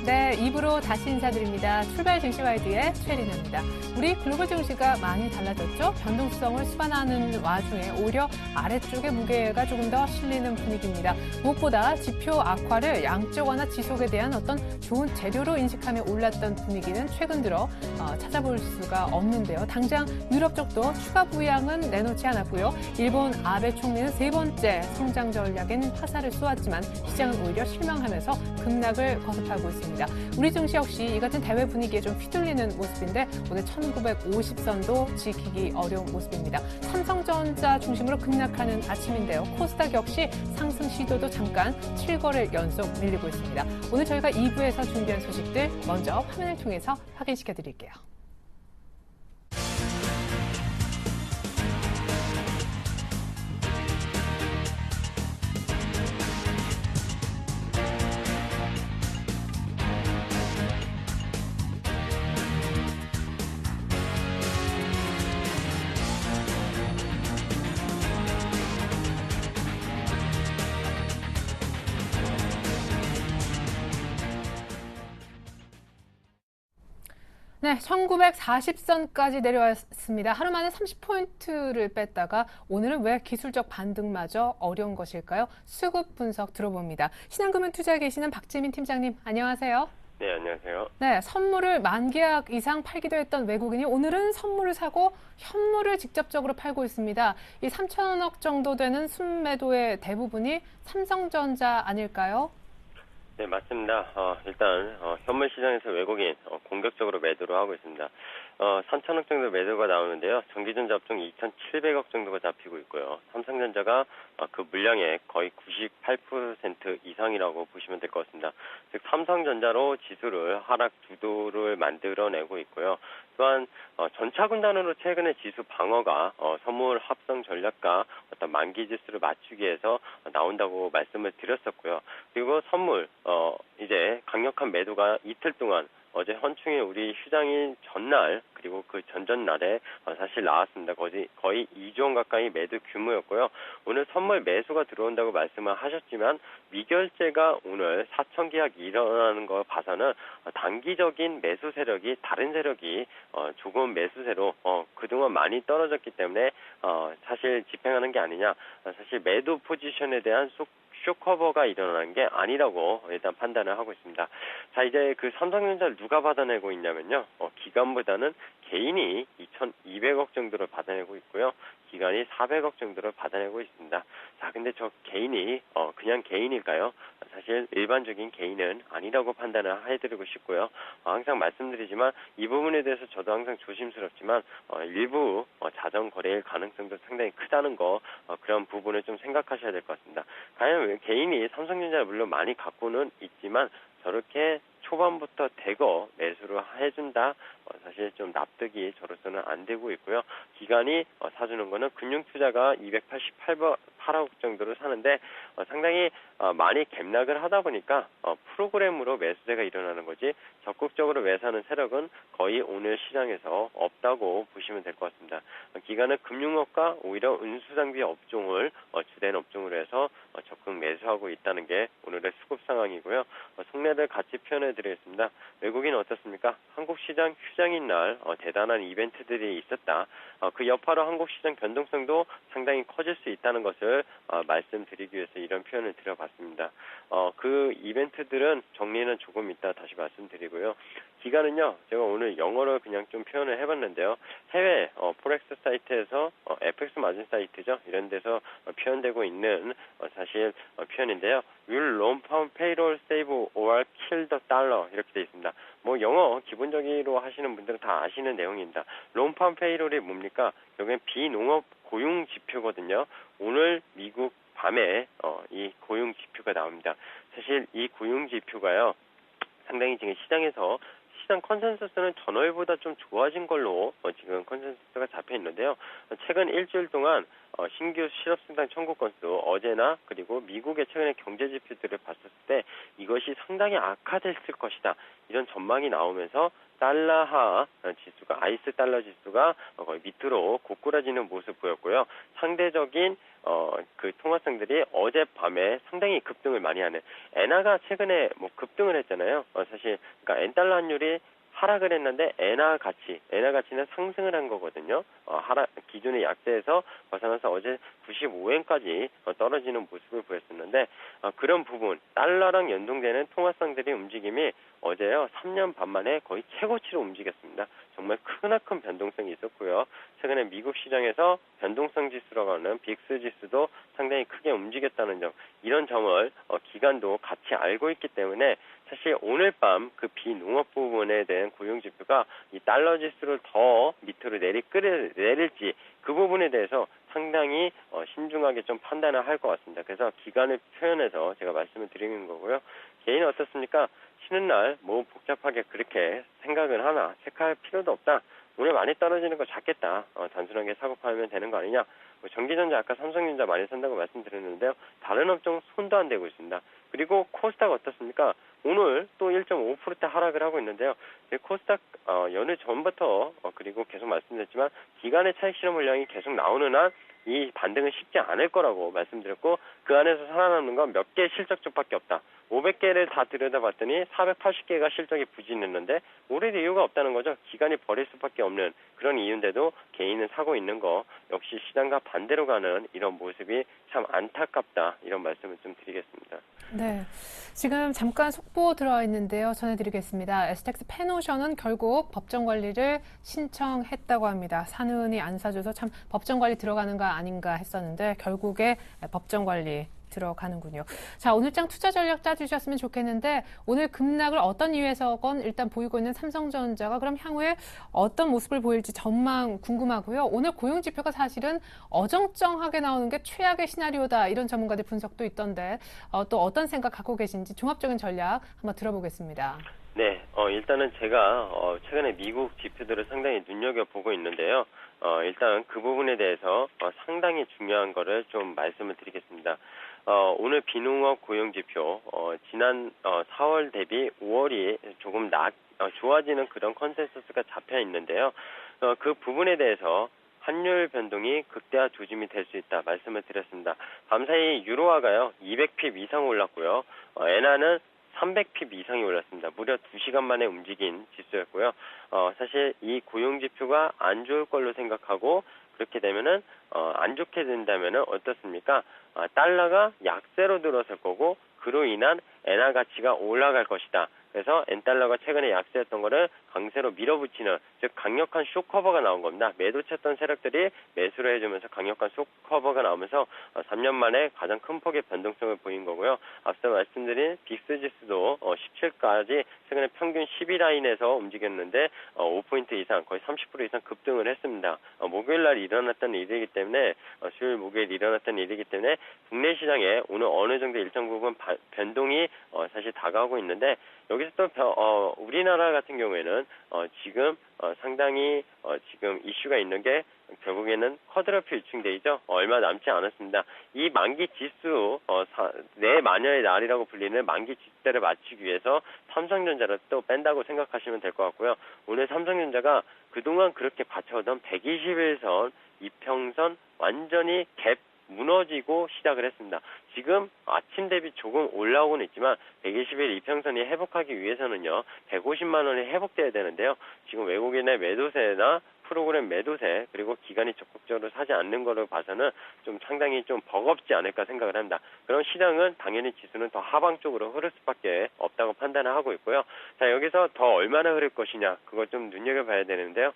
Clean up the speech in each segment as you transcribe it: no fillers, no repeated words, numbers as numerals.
네, 2부로 다시 인사드립니다. 출발 증시와이드의 최리나입니다. 우리 글로벌 증시가 많이 달라졌죠? 변동성을 수반하는 와중에 오히려 아래쪽의 무게가 조금 더 실리는 분위기입니다. 무엇보다 지표 악화를 양적 완화 지속에 대한 어떤 좋은 재료로 인식하며 올랐던 분위기는 최근 들어 찾아볼 수가 없는데요. 당장 유럽 쪽도 추가 부양은 내놓지 않았고요. 일본 아베 총리는 세 번째 성장 전략엔 화살을 쏘았지만 시장은 오히려 실망하면서 급락을 거듭하고 있습니다. 우리 증시 역시 이 같은 대외 분위기에 좀 휘둘리는 모습인데 오늘 1950선도 지키기 어려운 모습입니다. 삼성전자 중심으로 급락하는 아침인데요. 코스닥 역시 상승 시도도 잠깐 7거래일 연속 밀리고 있습니다. 오늘 저희가 2부에서 준비한 소식들 먼저 화면을 통해서 확인시켜 드릴게요. 네, 1940선까지 내려왔습니다. 하루 만에 30포인트를 뺐다가 오늘은 왜 기술적 반등마저 어려운 것일까요? 수급 분석 들어봅니다. 신한금융투자에 계시는 박재민 팀장님, 안녕하세요. 네, 안녕하세요. 네, 선물을 만계약 이상 팔기도 했던 외국인이 오늘은 선물을 사고 현물을 직접적으로 팔고 있습니다. 이 3천억 정도 되는 순매도의 대부분이 삼성전자 아닐까요? 네, 맞습니다. 일단 현물 시장에서 외국인 공격적으로 매도를 하고 있습니다. 3천억 정도 매도가 나오는데요. 전기전자 업종 2,700억 정도가 잡히고 있고요. 삼성전자가 그 물량의 거의 98% 이상이라고 보시면 될 것 같습니다. 즉 삼성전자로 지수를 하락 주도를 만들어내고 있고요. 또한 전차군단으로 최근에 지수 방어가 선물 합성 전략과 어떤 만기 지수를 맞추기 위해서 나온다고 말씀을 드렸었고요. 그리고 선물 이제 강력한 매도가 이틀 동안 어제 헌충일 우리 휴장일 전날 그리고 그 전전날에 사실 나왔습니다. 거의 2조 원 가까이 매도 규모였고요. 오늘 선물 매수가 들어온다고 말씀을 하셨지만 미결제가 오늘 4천 계약이 일어나는 거 봐서는 단기적인 매수 세력이 다른 세력이 조금 매수세로 그동안 많이 떨어졌기 때문에 사실 집행하는 게 아니냐. 사실 매도 포지션에 대한 쇼커버가 일어나는 게 아니라고 일단 판단을 하고 있습니다. 자, 이제 그 삼성전자를 누가 받아내고 있냐면요. 기관보다는 개인이 2,200억 정도를 받아내고 있고요. 기관이 400억 정도를 받아내고 있습니다. 자, 근데 저 개인이 그냥 개인일까요? 사실 일반적인 개인은 아니라고 판단을 해드리고 싶고요. 항상 말씀드리지만 이 부분에 대해서 저도 항상 조심스럽지만 일부 자정 거래일 가능성도 상당히 크다는 거 그런 부분을 좀 생각하셔야 될 것 같습니다. 과연 개인이 삼성전자를 물론 많이 갖고는 있지만 저렇게 초반부터 대거 매수를 해준다. 사실 좀 납득이 저로서는 안 되고 있고요. 기관이 사주는 거는 금융투자가 288억 정도를 사는데 상당히 많이 갭락을 하다 보니까 프로그램으로 매수세가 일어나는 거지 적극적으로 매수하는 세력은 거의 오늘 시장에서 없다고 보시면 될 것 같습니다. 기관은 금융업과 오히려 운수장비 업종을 주된 업종으로 해서 적극 매수하고 있다는 게 오늘의 수급 상황이고요. 속내를 같이 표현해 드리겠습니다. 외국인은 어떻습니까? 한국 시장 휴장인 날 대단한 이벤트들이 있었다. 그 여파로 한국 시장 변동성도 상당히 커질 수 있다는 것을 말씀드리기 위해서 이런 표현을 드려봤습니다. 그 이벤트들은 정리는 조금 이따 다시 말씀드리고요. 기간은요, 제가 오늘 영어로 그냥 좀 표현을 해봤는데요. 해외 포렉스 사이트에서 FX 마진 사이트죠. 이런 데서 표현되고 있는 사실 표현인데요. Will loan pound payroll save or kill the dollar 이렇게 되어 있습니다. 뭐 영어 기본적으로 하시는 분들은 다 아시는 내용입니다. loan pound payroll이 뭡니까? 여기는 비농업 고용 지표거든요. 오늘 미국 밤에 이 고용 지표가 나옵니다. 사실 이 고용 지표가요. 상당히 지금 시장에서 시장 컨센서스는 전월보다 좀 좋아진 걸로 지금 컨센서스가 잡혀 있는데요. 최근 일주일 동안 신규 실업수당 청구 건수 어제나 그리고 미국의 최근의 경제 지표들을 봤을 때 이것이 상당히 악화됐을 것이다. 이런 전망이 나오면서 달러화 지수가 아이스 달러 지수가 거의 밑으로 고꾸라지는 모습 보였고요. 상대적인 그 통화상들이 어젯밤에 상당히 급등을 많이 하는 엔화가 최근에 뭐 급등을 했잖아요. 사실 그러니까 엔달러 환율이 하락을 했는데 엔화 가치는 상승을 한 거거든요. 기존의 약세에서 벗어나서 어제 95엔까지 떨어지는 모습을 보였었는데 그런 부분 달러랑 연동되는 통화상들의 움직임이 어제요 3년 반 만에 거의 최고치로 움직였습니다. 정말 크나큰 변동성이 있었고요. 최근에 미국 시장에서 변동성 지수라고 하는 빅스 지수도 상당히 크게 움직였다는 점, 이런 점을 기관도 같이 알고 있기 때문에 사실 오늘 밤 그 비농업 부분에 대한 고용 지표가 이 달러 지수를 더 밑으로 내릴지 그 부분에 대해서 상당히 신중하게 좀 판단을 할 것 같습니다. 그래서 기간을 표현해서 제가 말씀을 드리는 거고요. 개인은 어떻습니까? 쉬는 날 뭐 복잡하게 그렇게 생각을 하나 체크할 필요도 없다. 오늘 많이 떨어지는 거 작겠다. 단순하게 사고 팔면 되는 거 아니냐. 전기전자 아까 삼성전자 많이 산다고 말씀드렸는데요. 다른 업종 손도 안 대고 있습니다. 그리고 코스닥 어떻습니까? 오늘 또 1.5%대 하락을 하고 있는데요. 코스닥 연휴 전부터 그리고 계속 말씀드렸지만 기간의 차익 실현 물량이 계속 나오는 한 이 반등은 쉽지 않을 거라고 말씀드렸고 그 안에서 살아남는 건 몇 개 실적 쪽밖에 없다. 500개를 다 들여다봤더니 480개가 실적이 부진했는데 오를 이유가 없다는 거죠. 기간이 버릴 수밖에 없는 그런 이유인데도 개인은 사고 있는 거 역시 시장과 반대로 가는 이런 모습이 참 안타깝다. 이런 말씀을 좀 드리겠습니다. 네, 지금 잠깐 속보 들어와 있는데요. 전해드리겠습니다. 에스텍스 페노션은 결국 법정 관리를 신청했다고 합니다. 사는이 안 사줘서 참 법정 관리 들어가는 거 아닌가 했었는데 결국에 법정 관리 들어가는군요. 자, 오늘장 투자 전략 짜주셨으면 좋겠는데 오늘 급락을 어떤 이유에서건 일단 보이고 있는 삼성전자가 그럼 향후에 어떤 모습을 보일지 전망 궁금하고요. 오늘 고용 지표가 사실은 어정쩡하게 나오는 게 최악의 시나리오다 이런 전문가들 분석도 있던데 또 어떤 생각 갖고 계신지 종합적인 전략 한번 들어보겠습니다. 네, 일단은 제가 최근에 미국 지표들을 상당히 눈여겨보고 있는데요. 일단 그 부분에 대해서 상당히 중요한 거를 좀 말씀을 드리겠습니다. 오늘 비농업 고용지표 지난 4월 대비 5월이 조금 좋아지는 그런 컨센서스가 잡혀 있는데요. 그 부분에 대해서 환율 변동이 극대화 조짐이 될 수 있다 말씀을 드렸습니다. 밤사이 유로화가요 200핍 이상 올랐고요. 엔화는 300핍 이상이 올랐습니다. 무려 2시간 만에 움직인 지수였고요. 사실 이 고용지표가 안 좋을 걸로 생각하고 그렇게 되면은 안 좋게 된다면은 어떻습니까? 달러가 약세로 들어설 거고 그로 인한 엔화 가치가 올라갈 것이다. 그래서 엔달러가 최근에 약세였던 거를 강세로 밀어붙이는 즉 강력한 쇼커버가 나온 겁니다. 매도 쳤던 세력들이 매수를 해주면서 강력한 쇼커버가 나오면서 3년 만에 가장 큰 폭의 변동성을 보인 거고요. 앞서 말씀드린 빅스 지수도 17까지 최근에 평균 12라인에서 움직였는데 5포인트 이상 거의 30% 이상 급등을 했습니다. 목요일 날 일어났던 일이기 때문에 수요일 목요일 일어났던 일이기 때문에 국내 시장에 오늘 어느 정도 일정 부분 변동이 사실 다가오고 있는데 여기서 또 우리나라 같은 경우에는 지금 상당히 지금 이슈가 있는 게 결국에는 쿼드러플 일충대이죠. 얼마 남지 않았습니다. 이 만기 지수 내 마녀의 날이라고 불리는 만기 지수대를 맞추기 위해서 삼성전자를 또 뺀다고 생각하시면 될 것 같고요. 오늘 삼성전자가 그동안 그렇게 받쳐오던 121선 이평선 완전히 갭 무너지고 시작을 했습니다. 지금 아침 대비 조금 올라오고는 있지만 121 이평선이 회복하기 위해서는요 150만 원이 회복돼야 되는데요. 지금 외국인의 매도세나 프로그램 매도세 그리고 기간이 적극적으로 사지 않는 거를 봐서는 좀 상당히 좀 버겁지 않을까 생각을 합니다. 그런 시장은 당연히 지수는 더 하방 쪽으로 흐를 수밖에 없다고 판단을 하고 있고요. 자, 여기서 더 얼마나 흐를 것이냐 그걸 좀 눈여겨봐야 되는데요.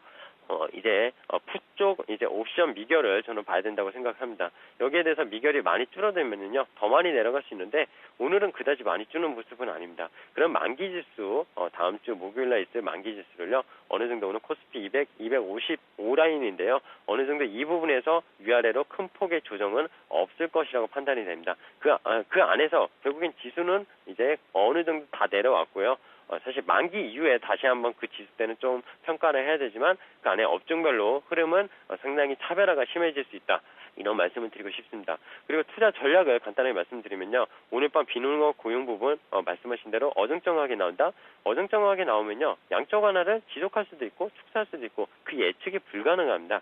이제 풋 쪽 이제 옵션 미결을 저는 봐야 된다고 생각합니다. 여기에 대해서 미결이 많이 줄어들면요 더 많이 내려갈 수 있는데 오늘은 그다지 많이 주는 모습은 아닙니다. 그럼 만기 지수 다음 주 목요일날 있을 만기 지수를요 어느 정도 오늘 코스피 255 라인인데요 어느 정도 이 부분에서 위아래로 큰 폭의 조정은 없을 것이라고 판단이 됩니다. 그 안에서 결국엔 지수는 이제 어느 정도 다 내려왔고요. 사실 만기 이후에 다시 한번 그 지수대는 좀 평가를 해야 되지만 그 안에 업종별로 흐름은 상당히 차별화가 심해질 수 있다. 이런 말씀을 드리고 싶습니다. 그리고 투자 전략을 간단하게 말씀드리면요. 오늘 밤 비농업 고용 부분 말씀하신 대로 어정쩡하게 나온다. 어정쩡하게 나오면요. 양적 완화를 지속할 수도 있고 축소할 수도 있고 그 예측이 불가능합니다.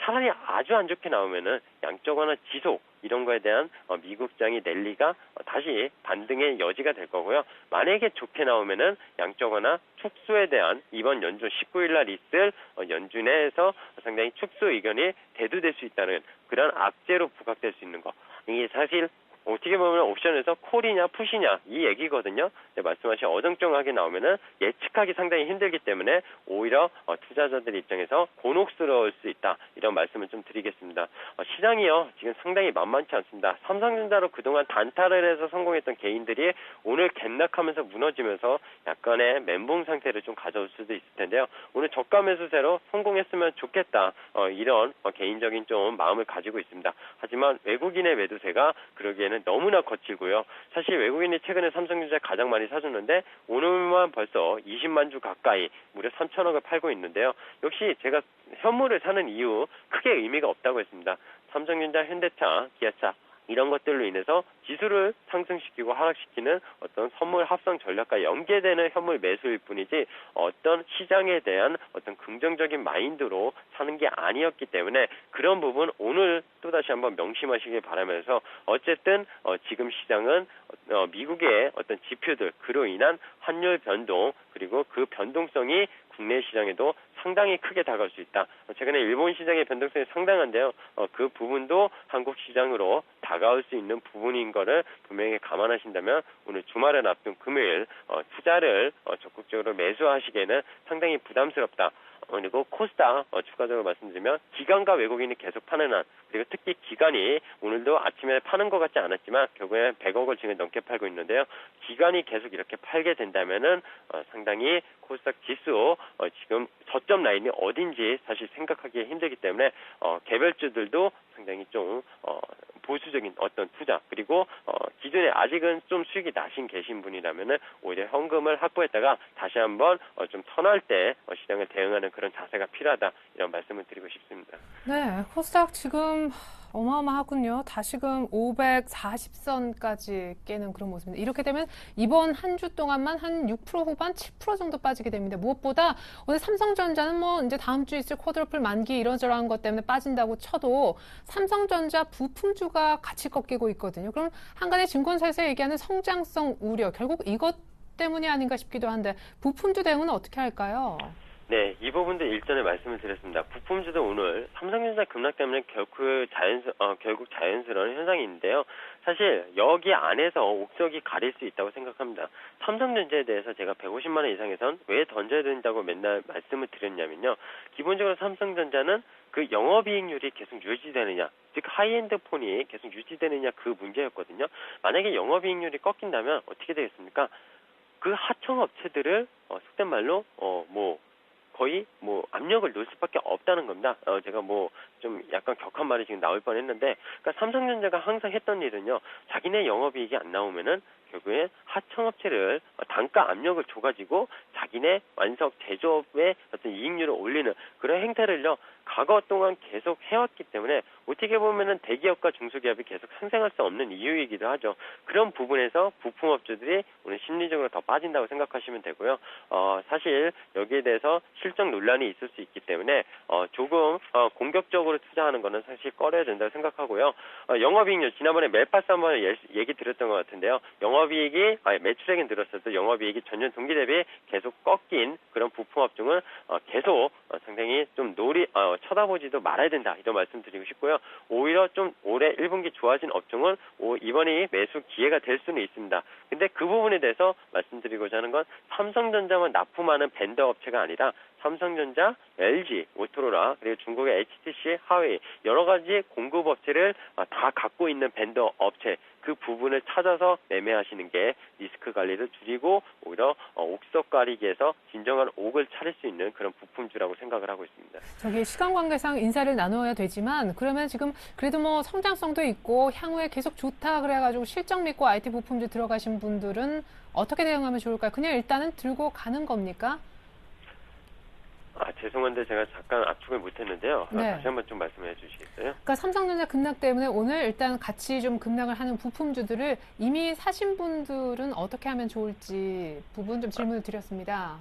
차라리 아주 안 좋게 나오면은 양적 완화 지속 이런 거에 대한 미국장이 랠리가 다시 반등의 여지가 될 거고요. 만약에 좋게 나오면은 양적 완화 축소에 대한 이번 연준 19일 날 있을 연준에서 상당히 축소 의견이 대두될 수 있다는 그런 악재로 부각될 수 있는 거. 이게 사실 어떻게 보면 옵션에서 콜이냐 푸시냐 이 얘기거든요. 말씀하신 어정쩡하게 나오면은 예측하기 상당히 힘들기 때문에 오히려 투자자들 입장에서 곤혹스러울 수 있다. 이런 말씀을 좀 드리겠습니다. 시장이요 지금 상당히 만만치 않습니다. 삼성전자로 그동안 단타를 해서 성공했던 개인들이 오늘 갭락하면서 무너지면서 약간의 멘붕 상태를 좀 가져올 수도 있을 텐데요. 오늘 저가 매수세로 성공했으면 좋겠다. 이런 개인적인 좀 마음을 가지고 있습니다. 하지만 외국인의 매도세가 그러기에는 너무나 거칠고요. 사실 외국인이 최근에 삼성전자 가장 많이 사줬는데 오늘만 벌써 20만 주 가까이 무려 3천억을 팔고 있는데요. 역시 제가 현물을 사는 이유 크게 의미가 없다고 했습니다. 삼성전자, 현대차, 기아차 이런 것들로 인해서 지수를 상승시키고 하락시키는 어떤 선물 합성 전략과 연계되는 현물 매수일 뿐이지 어떤 시장에 대한 어떤 긍정적인 마인드로 사는 게 아니었기 때문에 그런 부분 오늘 또다시 한번 명심하시길 바라면서 어쨌든 지금 시장은 미국의 어떤 지표들 그로 인한 환율 변동 그리고 그 변동성이 국내 시장에도 상당히 크게 다가올 수 있다. 최근에 일본 시장의 변동성이 상당한데요. 그 부분도 한국 시장으로 다가올 수 있는 부분인 거를 분명히 감안하신다면 오늘 주말을 앞둔 금요일 투자를 적극적으로 매수하시기에는 상당히 부담스럽다. 그리고 코스닥 추가적으로 말씀드리면 기관과 외국인이 계속 파는 한 그리고 특히 기관이 오늘도 아침에 파는 것 같지 않았지만 결국에 100억을 지금 넘게 팔고 있는데요. 기관이 계속 이렇게 팔게 된다면은 상당히 코스닥 지수 지금 저점 라인이 어딘지 사실 생각하기 힘들기 때문에 개별주들도 상당히 좀 보수적인 어떤 투자 그리고 기존에 아직은 좀 수익이 나신 계신 분이라면은 오히려 현금을 확보했다가 다시 한번 좀 턴할 때 시장을 대응하는 그런 자세가 필요하다 이런 말씀을 드리고 싶습니다. 네, 코스닥 지금 어마어마하군요. 다시금 540선까지 깨는 그런 모습입니다. 이렇게 되면 이번 한 주 동안만 한 6% 후반, 7% 정도 빠지게 됩니다. 무엇보다 오늘 삼성전자는 뭐 이제 다음 주 있을 쿼드러플 만기 이러저러한 것 때문에 빠진다고 쳐도 삼성전자 부품주가 같이 꺾이고 있거든요. 그럼 한간에 증권사에서 얘기하는 성장성 우려, 결국 이것 때문이 아닌가 싶기도 한데 부품주 대응은 어떻게 할까요? 네, 이 부분도 일전에 말씀을 드렸습니다. 부품주도 오늘 삼성전자 급락 때문에 결국 자연스러운 현상이 있는데요. 사실 여기 안에서 옥석이 가릴 수 있다고 생각합니다. 삼성전자에 대해서 제가 150만 원 이상에선 왜 던져야 된다고 맨날 말씀을 드렸냐면요. 기본적으로 삼성전자는 그 영업이익률이 계속 유지되느냐, 즉 하이엔드 폰이 계속 유지되느냐 그 문제였거든요. 만약에 영업이익률이 꺾인다면 어떻게 되겠습니까? 그 하청업체들을 속된 말로 거의 압력을 놓을 수밖에 없다는 겁니다. 제가 좀 약간 격한 말이 지금 나올 뻔했는데, 그러니까 삼성전자가 항상 했던 일은요, 자기네 영업이익이 안 나오면은 결국에 하청업체를 단가 압력을 줘가지고 자기네 완성 제조업의 어떤 이익률을 올리는 그런 행태를요 과거 동안 계속 해왔기 때문에 어떻게 보면은 대기업과 중소기업이 계속 상생할 수 없는 이유이기도 하죠. 그런 부분에서 부품업주들이 오늘 심리적으로 더 빠진다고 생각하시면 되고요. 사실 여기에 대해서 실적 논란이 있을 수 있기 때문에 조금 공격적으로 투자하는 거는 사실 꺼려야 된다고 생각하고요. 영업이익률 지난번에 멜파스 한번 얘기 드렸던 것 같은데요. 영업이익이 매출액은 늘었어도 영업이익이 전년 동기 대비 계속 꺾인 그런 부품업종은 계속 상당히 좀 쳐다보지도 말아야 된다 이런 말씀드리고 싶고요. 오히려 좀 올해 1분기 좋아진 업종은 이번이 매수 기회가 될 수는 있습니다. 근데 그 부분에 대해서 말씀드리고자 하는 건 삼성전자만 납품하는 벤더 업체가 아니라 삼성전자, LG, 모토로라, 그리고 중국의 HTC, 하웨이 여러 가지 공급 업체를 다 갖고 있는 벤더 업체 그 부분을 찾아서 매매하시는 게 리스크 관리를 줄이고 오히려 옥석 가리기에서 진정한 옥을 차릴 수 있는 그런 부품주라고 생각을 하고 있습니다. 저기 시간 사정 관계상 인사를 나눠야 되지만 그러면 지금 그래도 뭐 성장성도 있고 향후에 계속 좋다 그래가지고 실적 믿고 IT 부품주 들어가신 분들은 어떻게 대응하면 좋을까요? 그냥 일단은 들고 가는 겁니까? 죄송한데 제가 잠깐 압축을 못했는데요. 네. 다시 한번 좀 말씀해 주시겠어요? 그러니까 삼성전자 급락 때문에 오늘 일단 같이 좀 급락을 하는 부품주들을 이미 사신 분들은 어떻게 하면 좋을지 부분 좀 질문을 드렸습니다.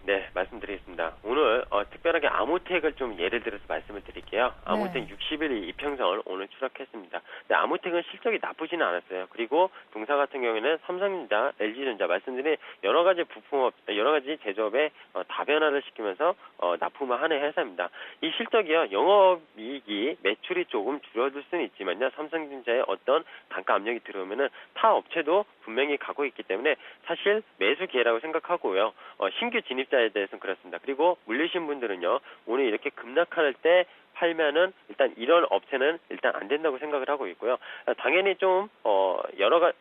네, 말씀드리겠습니다. 오늘 특별하게 아모텍을 좀 예를 들어서 말씀을 드릴게요. 아모텍 60일 이평선을 오늘 추락했습니다. 근데 아모텍은 실적이 나쁘지는 않았어요. 그리고 동사 같은 경우에는 삼성전자, LG전자 말씀드린 여러 가지 부품업, 여러 가지 제조업에 다변화를 시키면서 납품을 하는 회사입니다. 이 실적이요, 영업이익이 매출이 조금 줄어들 수는 있지만요, 삼성전자의 어떤 단가 압력이 들어오면은 타 업체도 분명히 가고 있기 때문에 사실 매수 기회라고 생각하고요. 신규 진입자에 대해서는 그렇습니다. 그리고 물리신 분들은요, 오늘 이렇게 급락할 때 팔면은 일단 이런 업체는 일단 안 된다고 생각을 하고 있고요. 당연히 좀 여러 가지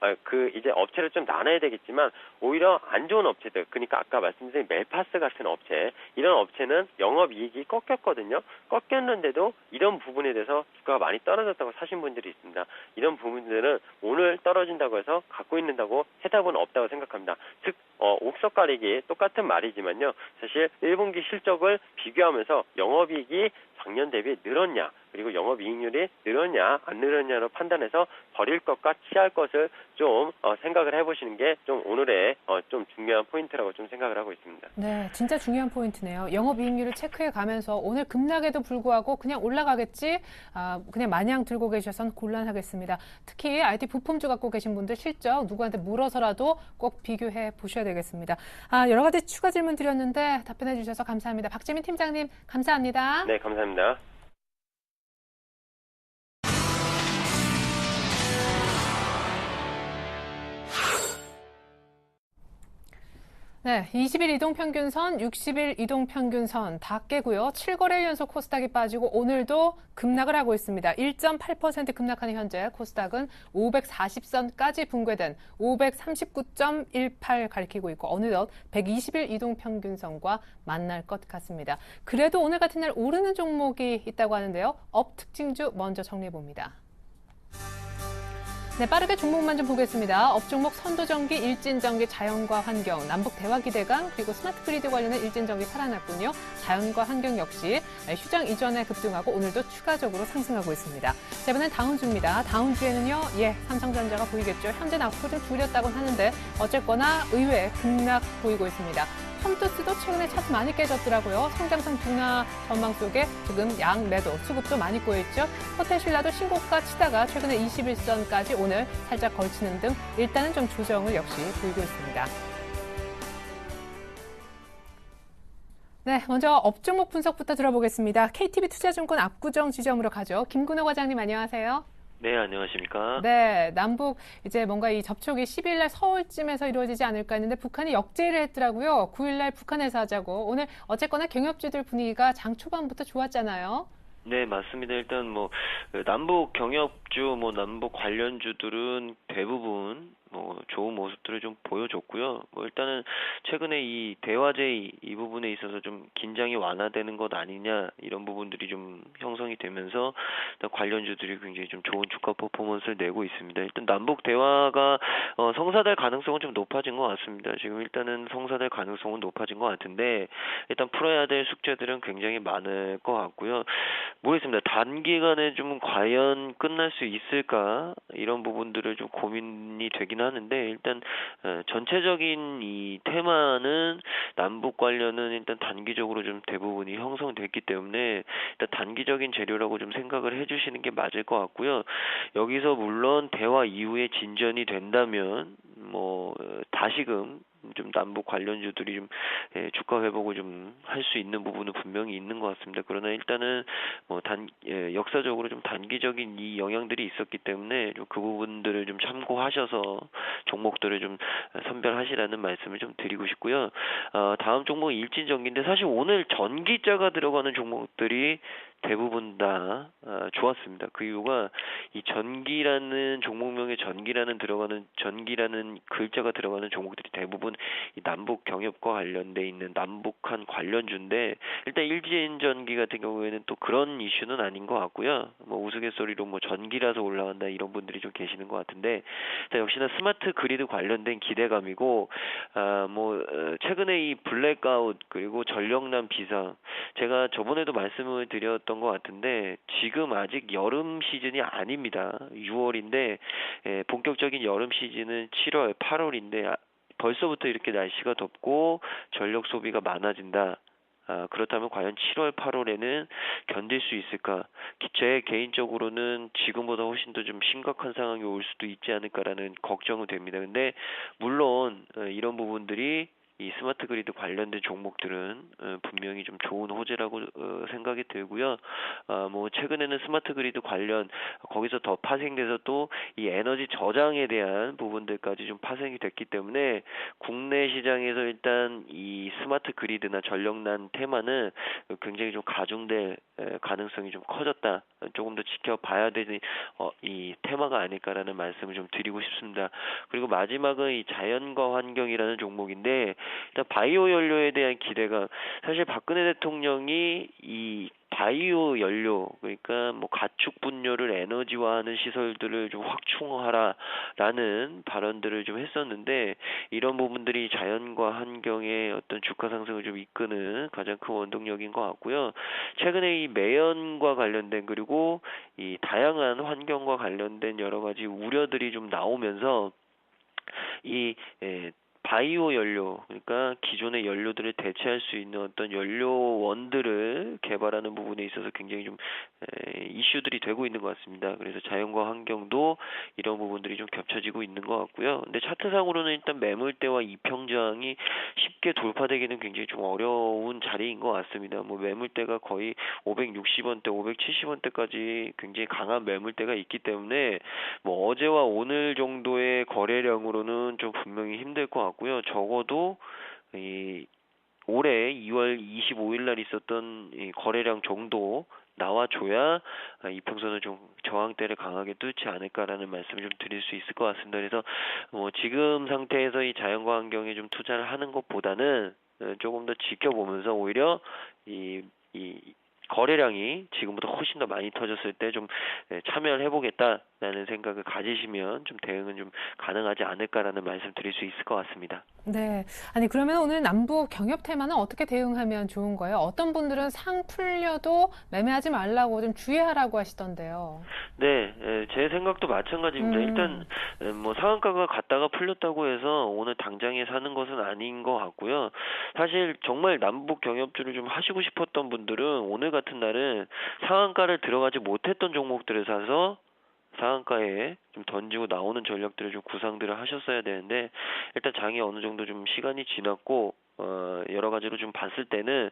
이제 업체를 좀 나눠야 되겠지만 오히려 안 좋은 업체들, 그러니까 아까 말씀드린 멜파스 같은 업체, 이런 업체는 영업이익이 꺾였거든요. 꺾였는데도 이런 부분에 대해서 주가가 많이 떨어졌다고 사신 분들이 있습니다. 이런 부분들은 오늘 떨어진다고 해서 갖고 있는다고 해답은 없다고 생각합니다. 즉 옥석 가리기 똑같은 말이지만요. 사실 1분기 실적을 비교하면서 영업이익이 작년 대비 늘었냐, 그리고 영업이익률이 늘었냐 안 늘었냐로 판단해서 버릴 것과 취할 것을 좀 생각을 해보시는 게 좀 오늘의 좀 중요한 포인트라고 좀 생각을 하고 있습니다. 네, 진짜 중요한 포인트네요. 영업이익률을 체크해 가면서 오늘 급락에도 불구하고 그냥 올라가겠지, 그냥 마냥 들고 계셔서는 곤란하겠습니다. 특히 IT 부품주 갖고 계신 분들 실적 누구한테 물어서라도 꼭 비교해 보셔야 되겠습니다. 여러 가지 추가 질문 드렸는데 답변해 주셔서 감사합니다. 박재민 팀장님, 감사합니다. 네, 감사합니다. 네, 20일 이동평균선, 60일 이동평균선 다 깨고요. 7거래일 연속 코스닥이 빠지고 오늘도 급락을 하고 있습니다. 1.8% 급락하는 현재 코스닥은 540선까지 붕괴된 539.18 가리키고 있고 어느덧 120일 이동평균선과 만날 것 같습니다. 그래도 오늘 같은 날 오르는 종목이 있다고 하는데요. 업 특징주 먼저 정리해봅니다. 네, 빠르게 종목만 좀 보겠습니다. 업종목 선도전기, 일진전기, 자연과 환경, 남북 대화 기대감, 그리고 스마트 그리드 관련된 일진전기 살아났군요. 자연과 환경 역시 휴장 이전에 급등하고 오늘도 추가적으로 상승하고 있습니다. 자, 이번엔 다운주입니다. 다운주에는요, 삼성전자가 보이겠죠. 현재 낙폭 좀 줄였다고는 하는데 어쨌거나 의외 급락 보이고 있습니다. 컴투스도 최근에 차트 많이 깨졌더라고요. 성장성 둔화 전망 속에 지금 양 매도, 수급도 많이 꼬여있죠. 호텔신라도 신고가 치다가 최근에 21선까지 오늘 살짝 걸치는 등 일단은 좀 조정을 역시 보이고 있습니다. 네, 먼저 업종목 분석부터 들어보겠습니다. KTB 투자증권 압구정 지점으로 가죠. 김근호 과장님 안녕하세요. 네, 안녕하십니까. 네, 남북 이제 뭔가 이 접촉이 10일날 서울쯤에서 이루어지지 않을까 했는데 북한이 역제의를 했더라고요. 9일날 북한에서 하자고. 오늘 어쨌거나 경협주들 분위기가 장 초반부터 좋았잖아요. 네, 맞습니다. 일단 남북 경협주, 남북 관련주들은 대부분 좋은 모습들을 좀 보여줬고요. 일단은 최근에 이 대화제의 이 부분에 있어서 좀 긴장이 완화되는 것 아니냐 이런 부분들이 좀 형성이 되면서 일단 관련주들이 굉장히 좀 좋은 주가 퍼포먼스를 내고 있습니다. 일단 남북 대화가 성사될 가능성은 좀 높아진 것 같습니다. 지금 일단은 성사될 가능성은 높아진 것 같은데 일단 풀어야 될 숙제들은 굉장히 많을 것 같고요. 모르겠습니다. 단기간에 좀 과연 끝날 수 있을까 이런 부분들을 좀 고민이 되긴 하는데 일단 전체적인 이 테마는 남북 관련은 일단 단기적으로 좀 대부분이 형성됐기 때문에 일단 단기적인 재료라고 좀 생각을 해주시는 게 맞을 것 같고요. 여기서 물론 대화 이후에 진전이 된다면 다시금 좀 남북 관련주들이 좀 주가 회복을 좀 할 수 있는 부분은 분명히 있는 것 같습니다. 그러나 일단은 역사적으로 좀 단기적인 이 영향들이 있었기 때문에 좀 그 부분들을 좀 참고하셔서 종목들을 좀 선별하시라는 말씀을 좀 드리고 싶고요. 다음 종목은 일진전기인데 사실 오늘 전기자가 들어가는 종목들이 대부분 다 좋았습니다. 그 이유가 이 전기라는 종목명에 전기라는 글자가 들어가는 종목들이 대부분 이 남북 경협과 관련돼 있는 남북한 관련주인데, 일단 일제인전기 같은 경우에는 또 그런 이슈는 아닌 것 같고요. 뭐 우스갯소리로 뭐 전기라서 올라간다 이런 분들이 좀 계시는 것 같은데, 일단 역시나 스마트 그리드 관련된 기대감이고, 최근에 이 블랙아웃 그리고 전력난 비상, 제가 저번에도 말씀을 드렸던 것 같은데 지금 아직 여름 시즌이 아닙니다. 6월인데 본격적인 여름 시즌은 7월, 8월인데 벌써부터 이렇게 날씨가 덥고 전력 소비가 많아진다. 그렇다면 과연 7월, 8월에는 견딜 수 있을까? 제 개인적으로는 지금보다 훨씬 더 좀 심각한 상황이 올 수도 있지 않을까라는 걱정은 됩니다. 근데 물론 이런 부분들이 이 스마트 그리드 관련된 종목들은 분명히 좀 좋은 호재라고 생각이 들고요. 최근에는 스마트 그리드 관련 거기서 더 파생돼서 또 이 에너지 저장에 대한 부분들까지 좀 파생이 됐기 때문에 국내 시장에서 일단 이 스마트 그리드나 전력난 테마는 굉장히 좀 가중될 가능성이 좀 커졌다. 조금 더 지켜봐야 되는 이 테마가 아닐까라는 말씀을 좀 드리고 싶습니다. 그리고 마지막은 이 자연과 환경이라는 종목인데, 일단 바이오 연료에 대한 기대가, 사실 박근혜 대통령이 이 바이오 연료, 그러니까 뭐 가축 분뇨를 에너지화하는 시설들을 좀 확충하라라는 발언들을 좀 했었는데, 이런 부분들이 자연과 환경의 어떤 주가 상승을 좀 이끄는 가장 큰 원동력인 것 같고요. 최근에 이 매연과 관련된 그리고 이 다양한 환경과 관련된 여러 가지 우려들이 좀 나오면서 이 바이오 연료, 그러니까 기존의 연료들을 대체할 수 있는 어떤 연료원들을 개발하는 부분에 있어서 굉장히 좀 이슈들이 되고 있는 것 같습니다. 그래서 자연과 환경도 이런 부분들이 좀 겹쳐지고 있는 것 같고요. 근데 차트상으로는 일단 매물대와 이평저항이 쉽게 돌파되기는 굉장히 좀 어려운 자리인 것 같습니다. 뭐 매물대가 거의 560원대, 570원대까지 굉장히 강한 매물대가 있기 때문에 뭐 어제와 오늘 정도의 거래량으로는 좀 분명히 힘들 것 같고요. 적어도 이 올해 2월 25일 날 있었던 이 거래량 정도 나와줘야 이평선을 좀 저항대를 강하게 뚫지 않을까라는 말씀을 좀 드릴 수 있을 것 같습니다. 그래서 지금 상태에서 이 자연과 환경에 좀 투자를 하는 것보다는 조금 더 지켜보면서 오히려 이 거래량이 지금보다 훨씬 더 많이 터졌을 때 좀 참여를 해보겠다라는 생각을 가지시면 좀 대응은 좀 가능하지 않을까라는 말씀 드릴 수 있을 것 같습니다. 네. 아니, 그러면 오늘 남북 경협 테마는 어떻게 대응하면 좋은 거예요? 어떤 분들은 상 풀려도 매매하지 말라고 좀 주의하라고 하시던데요. 네, 제 생각도 마찬가지입니다. 일단 뭐 상한가가 갔다가 풀렸다고 해서 오늘 당장에 사는 것은 아닌 것 같고요. 사실 정말 남북 경협주를 좀 하시고 싶었던 분들은 오늘 같은 날은 상한가를 들어가지 못했던 종목들을 사서 상한가에 좀 던지고 나오는 전략들을 좀 구상들을 하셨어야 되는데, 일단 장이 어느 정도 좀 시간이 지났고 여러 가지로 좀 봤을 때는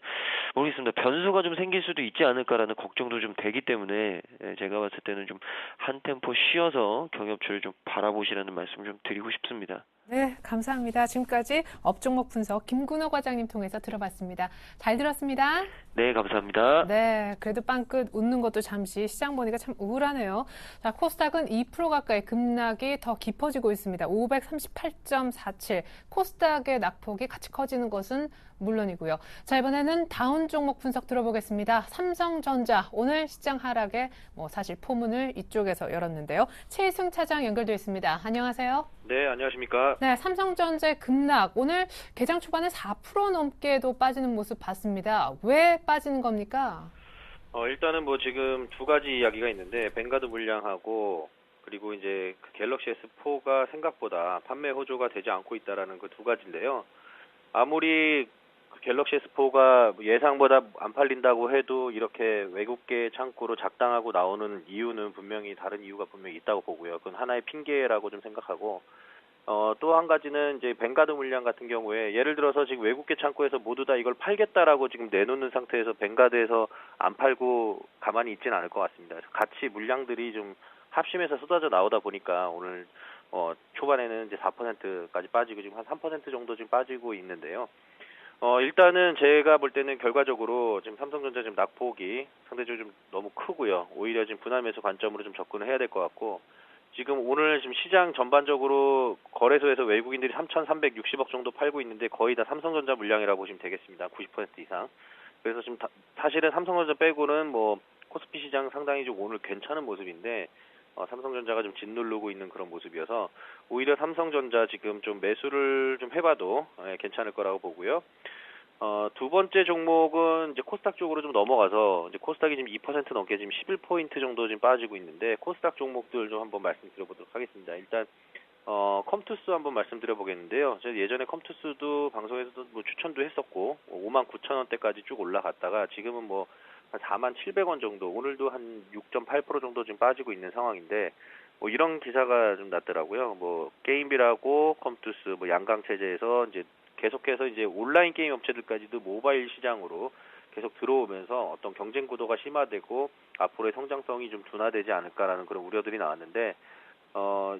모르겠습니다. 변수가 좀 생길 수도 있지 않을까라는 걱정도 좀 되기 때문에 제가 봤을 때는 좀 한 템포 쉬어서 경협주를 좀 바라보시라는 말씀 좀 드리고 싶습니다. 네, 감사합니다. 지금까지 업종목 분석 김근호 과장님 통해서 들어봤습니다. 잘 들었습니다. 네, 감사합니다. 네, 그래도 빵끝 웃는 것도 잠시 시장 보니까 참 우울하네요. 자, 코스닥은 2% 가까이 급락이 더 깊어지고 있습니다. 538.47. 코스닥의 낙폭이 같이 커지는 것은 물론이고요. 자, 이번에는 다운 종목 분석 들어보겠습니다. 삼성전자 오늘 시장 하락에 사실 포문을 이쪽에서 열었는데요. 최희승 차장 연결되어 있습니다. 안녕하세요. 네, 안녕하십니까. 네, 삼성전자의 급락 오늘 개장 초반에 4% 넘게도 빠지는 모습 봤습니다. 왜 빠지는 겁니까? 일단은 지금 두 가지 이야기가 있는데, 뱅가드 물량하고 그리고 이제 그 갤럭시 S4가 생각보다 판매 호조가 되지 않고 있다라는 그 두 가지인데요. 아무리 그 갤럭시 S4가 예상보다 안 팔린다고 해도 이렇게 외국계 창구로 작당하고 나오는 이유는 분명히 다른 이유가 분명히 있다고 보고요. 그건 하나의 핑계라고 좀 생각하고, 또 한 가지는 이제 뱅가드 물량 같은 경우에 예를 들어서 지금 외국계 창구에서 모두 다 이걸 팔겠다라고 지금 내놓는 상태에서 뱅가드에서 안 팔고 가만히 있지는 않을 것 같습니다. 그래서 같이 물량들이 좀 합심해서 쏟아져 나오다 보니까 오늘 초반에는 이제 4%까지 빠지고 지금 한 3% 정도 지금 빠지고 있는데요. 일단은 제가 볼 때는 결과적으로 지금 삼성전자 지금 낙폭이 상대적으로 좀 너무 크고요. 오히려 지금 분할 매수 관점으로 좀 접근을 해야 될 것 같고, 지금 오늘 지금 시장 전반적으로 거래소에서 외국인들이 3,360억 정도 팔고 있는데 거의 다 삼성전자 물량이라고 보시면 되겠습니다. 90% 이상. 그래서 지금 사실은 삼성전자 빼고는 뭐 코스피 시장 상당히 좀 오늘 괜찮은 모습인데, 삼성전자가 좀 짓누르고 있는 그런 모습이어서 오히려 삼성전자 지금 좀 매수를 좀 해봐도 괜찮을 거라고 보고요. 두 번째 종목은 이제 코스닥 쪽으로 좀 넘어가서, 이제 코스닥이 지금 2% 넘게 지금 11포인트 정도 지금 빠지고 있는데, 코스닥 종목들 좀 한번 말씀드려보도록 하겠습니다. 일단 컴투스 한번 말씀드려보겠는데요. 제가 예전에 컴투스도 방송에서도 뭐 추천도 했었고 59,000원대까지 쭉 올라갔다가 지금은 뭐 한 47,000원 정도, 오늘도 한 6.8% 정도 지금 빠지고 있는 상황인데, 뭐 이런 기사가 좀 났더라고요. 뭐 게임비라고 컴투스 뭐 양강 체제에서 이제 계속해서 이제 온라인 게임 업체들까지도 모바일 시장으로 계속 들어오면서 어떤 경쟁 구도가 심화되고 앞으로의 성장성이 좀 둔화되지 않을까라는 그런 우려들이 나왔는데,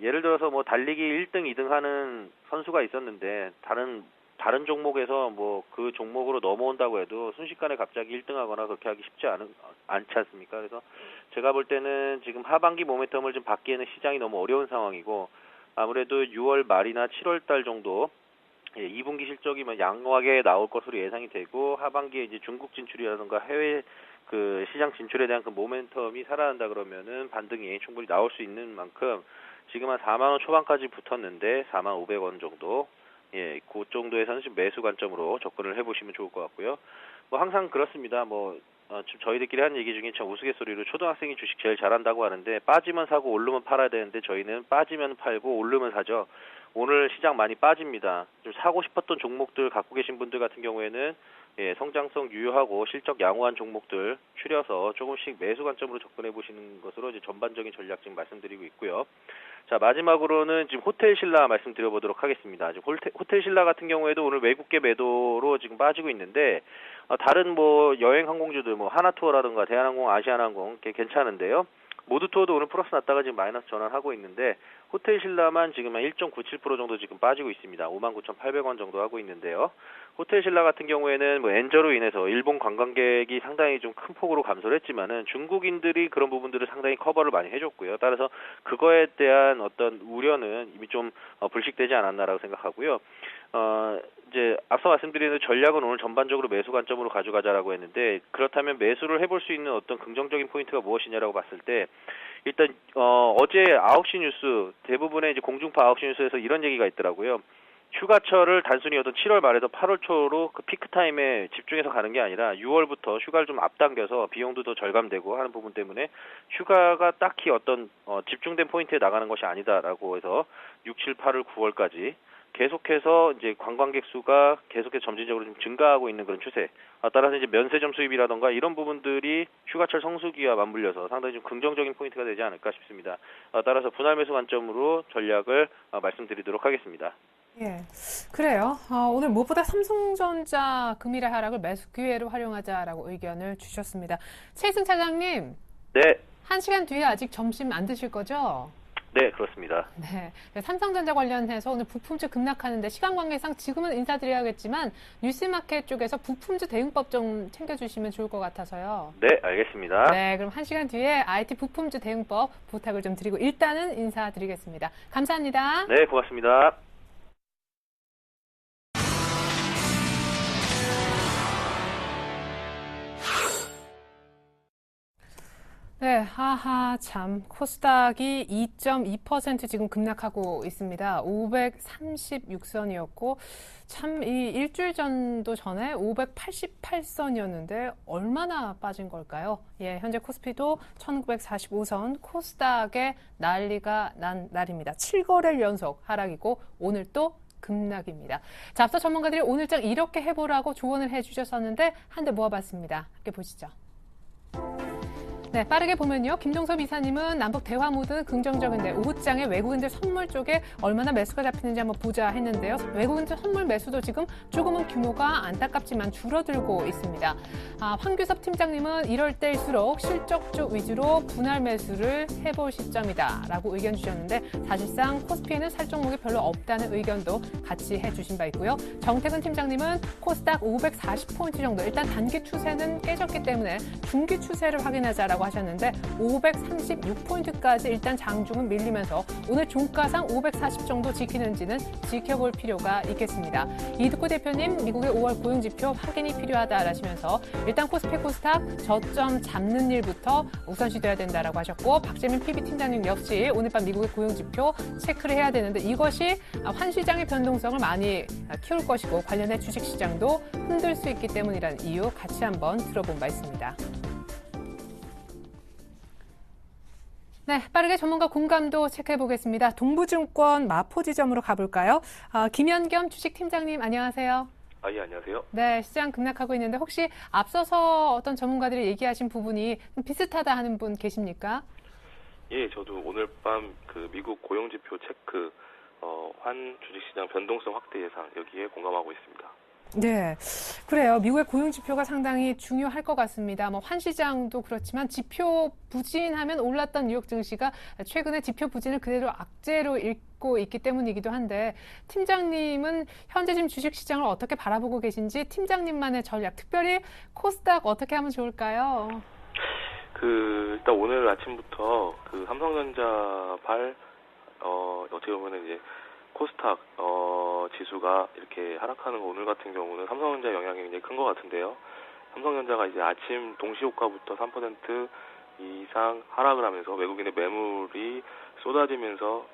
예를 들어서 뭐 달리기 1등, 2등 하는 선수가 있었는데 다른 종목에서 뭐 그 종목으로 넘어온다고 해도 순식간에 갑자기 1등 하거나 그렇게 하기 쉽지 않지 않습니까? 그래서 제가 볼 때는 지금 하반기 모멘텀을 좀 받기에는 시장이 너무 어려운 상황이고, 아무래도 6월 말이나 7월 달 정도 2분기 실적이 양호하게 나올 것으로 예상이 되고, 하반기에 이제 중국 진출이라든가 해외 그 시장 진출에 대한 그 모멘텀이 살아난다 그러면은 반등이 충분히 나올 수 있는 만큼, 지금 한 4만 원 초반까지 붙었는데 4만 500원 정도, 그 정도에서는 지금 매수 관점으로 접근을 해보시면 좋을 것 같고요. 뭐 항상 그렇습니다. 지금 저희들끼리 하는 얘기 중에 참 우스갯소리로 초등학생이 주식 제일 잘한다고 하는데, 빠지면 사고 오르면 팔아야 되는데 저희는 빠지면 팔고 오르면 사죠. 오늘 시장 많이 빠집니다. 좀 사고 싶었던 종목들 갖고 계신 분들 같은 경우에는 성장성 유효하고 실적 양호한 종목들 추려서 조금씩 매수 관점으로 접근해 보시는 것으로 이제 전반적인 전략 지금 말씀드리고 있고요. 자, 마지막으로는 지금 호텔신라 말씀드려보도록 하겠습니다. 지금 호텔신라 같은 경우에도 오늘 외국계 매도로 지금 빠지고 있는데, 다른 뭐 여행 항공주들 뭐 하나투어라든가 대한항공, 아시아나항공 괜찮은데요. 모두투어도 오늘 플러스 났다가 지금 마이너스 전환하고 있는데, 호텔신라만 지금 한 1.97% 정도 지금 빠지고 있습니다. 59,800원 정도 하고 있는데요. 호텔신라 같은 경우에는 뭐 엔저로 인해서 일본 관광객이 상당히 좀 큰 폭으로 감소를 했지만은 중국인들이 그런 부분들을 상당히 커버를 많이 해줬고요. 따라서 그거에 대한 어떤 우려는 이미 좀 불식되지 않았나라고 생각하고요. 이제 앞서 말씀드리는 전략은 오늘 전반적으로 매수 관점으로 가져가자라고 했는데, 그렇다면 매수를 해볼 수 있는 어떤 긍정적인 포인트가 무엇이냐라고 봤을 때, 일단 어제 9시 뉴스, 대부분의 이제 공중파 9시 뉴스에서 이런 얘기가 있더라고요. 휴가철을 단순히 어떤 7월 말에서 8월 초로 그 피크 타임에 집중해서 가는 게 아니라 6월부터 휴가를 좀 앞당겨서 비용도 더 절감되고 하는 부분 때문에 휴가가 딱히 어떤 집중된 포인트에 나가는 것이 아니다라고 해서 6, 7, 8월, 9월까지 계속해서 이제 관광객 수가 계속해서 점진적으로 좀 증가하고 있는 그런 추세. 따라서 이제 면세점 수입이라던가 이런 부분들이 휴가철 성수기와 맞물려서 상당히 좀 긍정적인 포인트가 되지 않을까 싶습니다. 따라서 분할 매수 관점으로 전략을 말씀드리도록 하겠습니다. 예, 그래요. 오늘 무엇보다 삼성전자 금일의 하락을 매수 기회로 활용하자라고 의견을 주셨습니다. 최승 차장님. 네. 1시간 뒤에 아직 점심 안 드실 거죠? 네, 그렇습니다. 네, 삼성전자 관련해서 오늘 부품주 급락하는데 시간 관계상 지금은 인사드려야겠지만 뉴스마켓 쪽에서 부품주 대응법 좀 챙겨주시면 좋을 것 같아서요. 네, 알겠습니다. 네, 그럼 1시간 뒤에 IT 부품주 대응법 부탁을 좀 드리고 일단은 인사드리겠습니다. 감사합니다. 네, 고맙습니다. 네, 참 코스닥이 2.2% 지금 급락하고 있습니다. 536선이었고 참 이 일주일 전에 588선이었는데 얼마나 빠진 걸까요? 현재 코스피도 1945선, 코스닥에 난리가 난 날입니다. 7거래일 연속 하락이고 오늘 또 급락입니다. 자, 앞서 전문가들이 오늘장 이렇게 해보라고 조언을 해주셨었는데 한 대 모아봤습니다. 함께 보시죠. 네, 빠르게 보면요. 김종섭 이사님은 남북 대화 모드는 긍정적인데 오후장에 외국인들 선물 쪽에 얼마나 매수가 잡히는지 한번 보자 했는데요. 외국인들 선물 매수도 지금 조금은 규모가 안타깝지만 줄어들고 있습니다. 황규섭 팀장님은 이럴 때일수록 실적 쪽 위주로 분할 매수를 해볼 시점이다라고 의견 주셨는데 사실상 코스피에는 살 종목이 별로 없다는 의견도 같이 해주신 바 있고요. 정태근 팀장님은 코스닥 540포인트 정도 일단 단기 추세는 깨졌기 때문에 중기 추세를 확인하자라고 하셨는데 536포인트까지 일단 장중은 밀리면서 오늘 종가상 540 정도 지키는지는 지켜볼 필요가 있겠습니다. 이득구 대표님 미국의 5월 고용지표 확인이 필요하다라시면서 일단 코스피 코스닥 저점 잡는 일부터 우선시돼야 된다라고 하셨고 박재민 PB팀장님 역시 오늘 밤 미국의 고용지표 체크를 해야 되는데 이것이 환시장의 변동성을 많이 키울 것이고 관련해 주식시장도 흔들 수 있기 때문이라는 이유 같이 한번 들어본 바 있습니다. 네, 빠르게 전문가 공감도 체크해 보겠습니다. 동부증권 마포지점으로 가볼까요? 김현겸 주식팀장님 안녕하세요. 예, 안녕하세요. 네, 시장 급락하고 있는데 혹시 앞서서 어떤 전문가들이 얘기하신 부분이 좀 비슷하다 하는 분 계십니까? 예, 저도 오늘 밤 그 미국 고용지표 체크, 환 주식시장 변동성 확대 예상 여기에 공감하고 있습니다. 네, 그래요. 미국의 고용지표가 상당히 중요할 것 같습니다. 환시장도 그렇지만 지표 부진하면 올랐던 뉴욕 증시가 최근에 지표 부진을 그대로 악재로 읽고 있기 때문이기도 한데 팀장님은 현재 지금 주식시장을 어떻게 바라보고 계신지 팀장님만의 전략, 특별히 코스닥 어떻게 하면 좋을까요? 일단 오늘 아침부터 그 삼성전자 어떻게 보면 이제 코스닥 지수가 이렇게 하락하는 거 오늘 같은 경우는 삼성전자 영향이 굉장히 큰 것 같은데요. 삼성전자가 이제 아침 동시효과부터 3% 이상 하락을 하면서 외국인의 매물이 쏟아지면서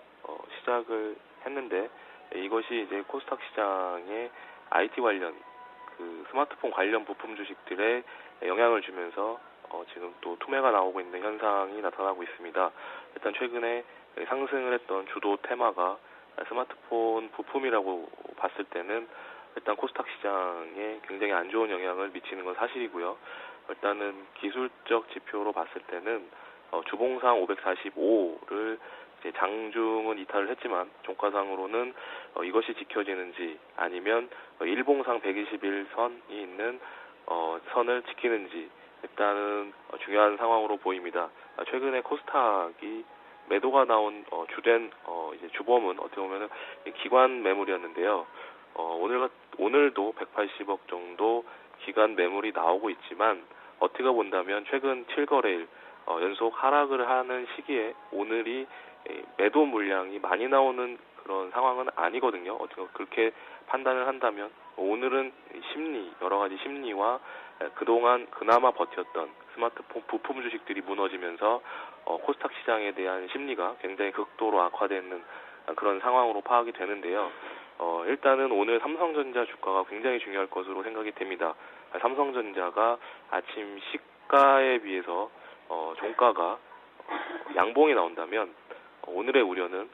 시작을 했는데 이것이 이제 코스닥 시장의 IT 관련 그 스마트폰 관련 부품 주식들에 영향을 주면서 지금 또 투매가 나오고 있는 현상이 나타나고 있습니다. 일단 최근에 상승을 했던 주도 테마가 스마트폰 부품이라고 봤을 때는 일단 코스닥 시장에 굉장히 안 좋은 영향을 미치는 건 사실이고요. 일단은 기술적 지표로 봤을 때는 주봉상 545를 이제 장중은 이탈을 했지만 종가상으로는 이것이 지켜지는지 아니면 일봉상 121선이 있는 선을 지키는지 일단은 중요한 상황으로 보입니다. 최근에 코스닥이 매도가 나온 주된 이제 주범은 어떻게 보면은 기관 매물이었는데요. 오늘도 180억 정도 기관 매물이 나오고 있지만 어떻게 본다면 최근 7거래일 연속 하락을 하는 시기에 오늘이 매도 물량이 많이 나오는 그런 상황은 아니거든요. 어떻게 그렇게 판단을 한다면 오늘은 여러 가지 심리와 그동안 그나마 버텼던 스마트폰 부품 주식들이 무너지면서 코스닥 시장에 대한 심리가 굉장히 극도로 악화되는 그런 상황으로 파악이 되는데요. 일단은 오늘 삼성전자 주가가 굉장히 중요할 것으로 생각이 됩니다. 삼성전자가 아침 시가에 비해서 종가가 양봉이 나온다면 오늘의 우려는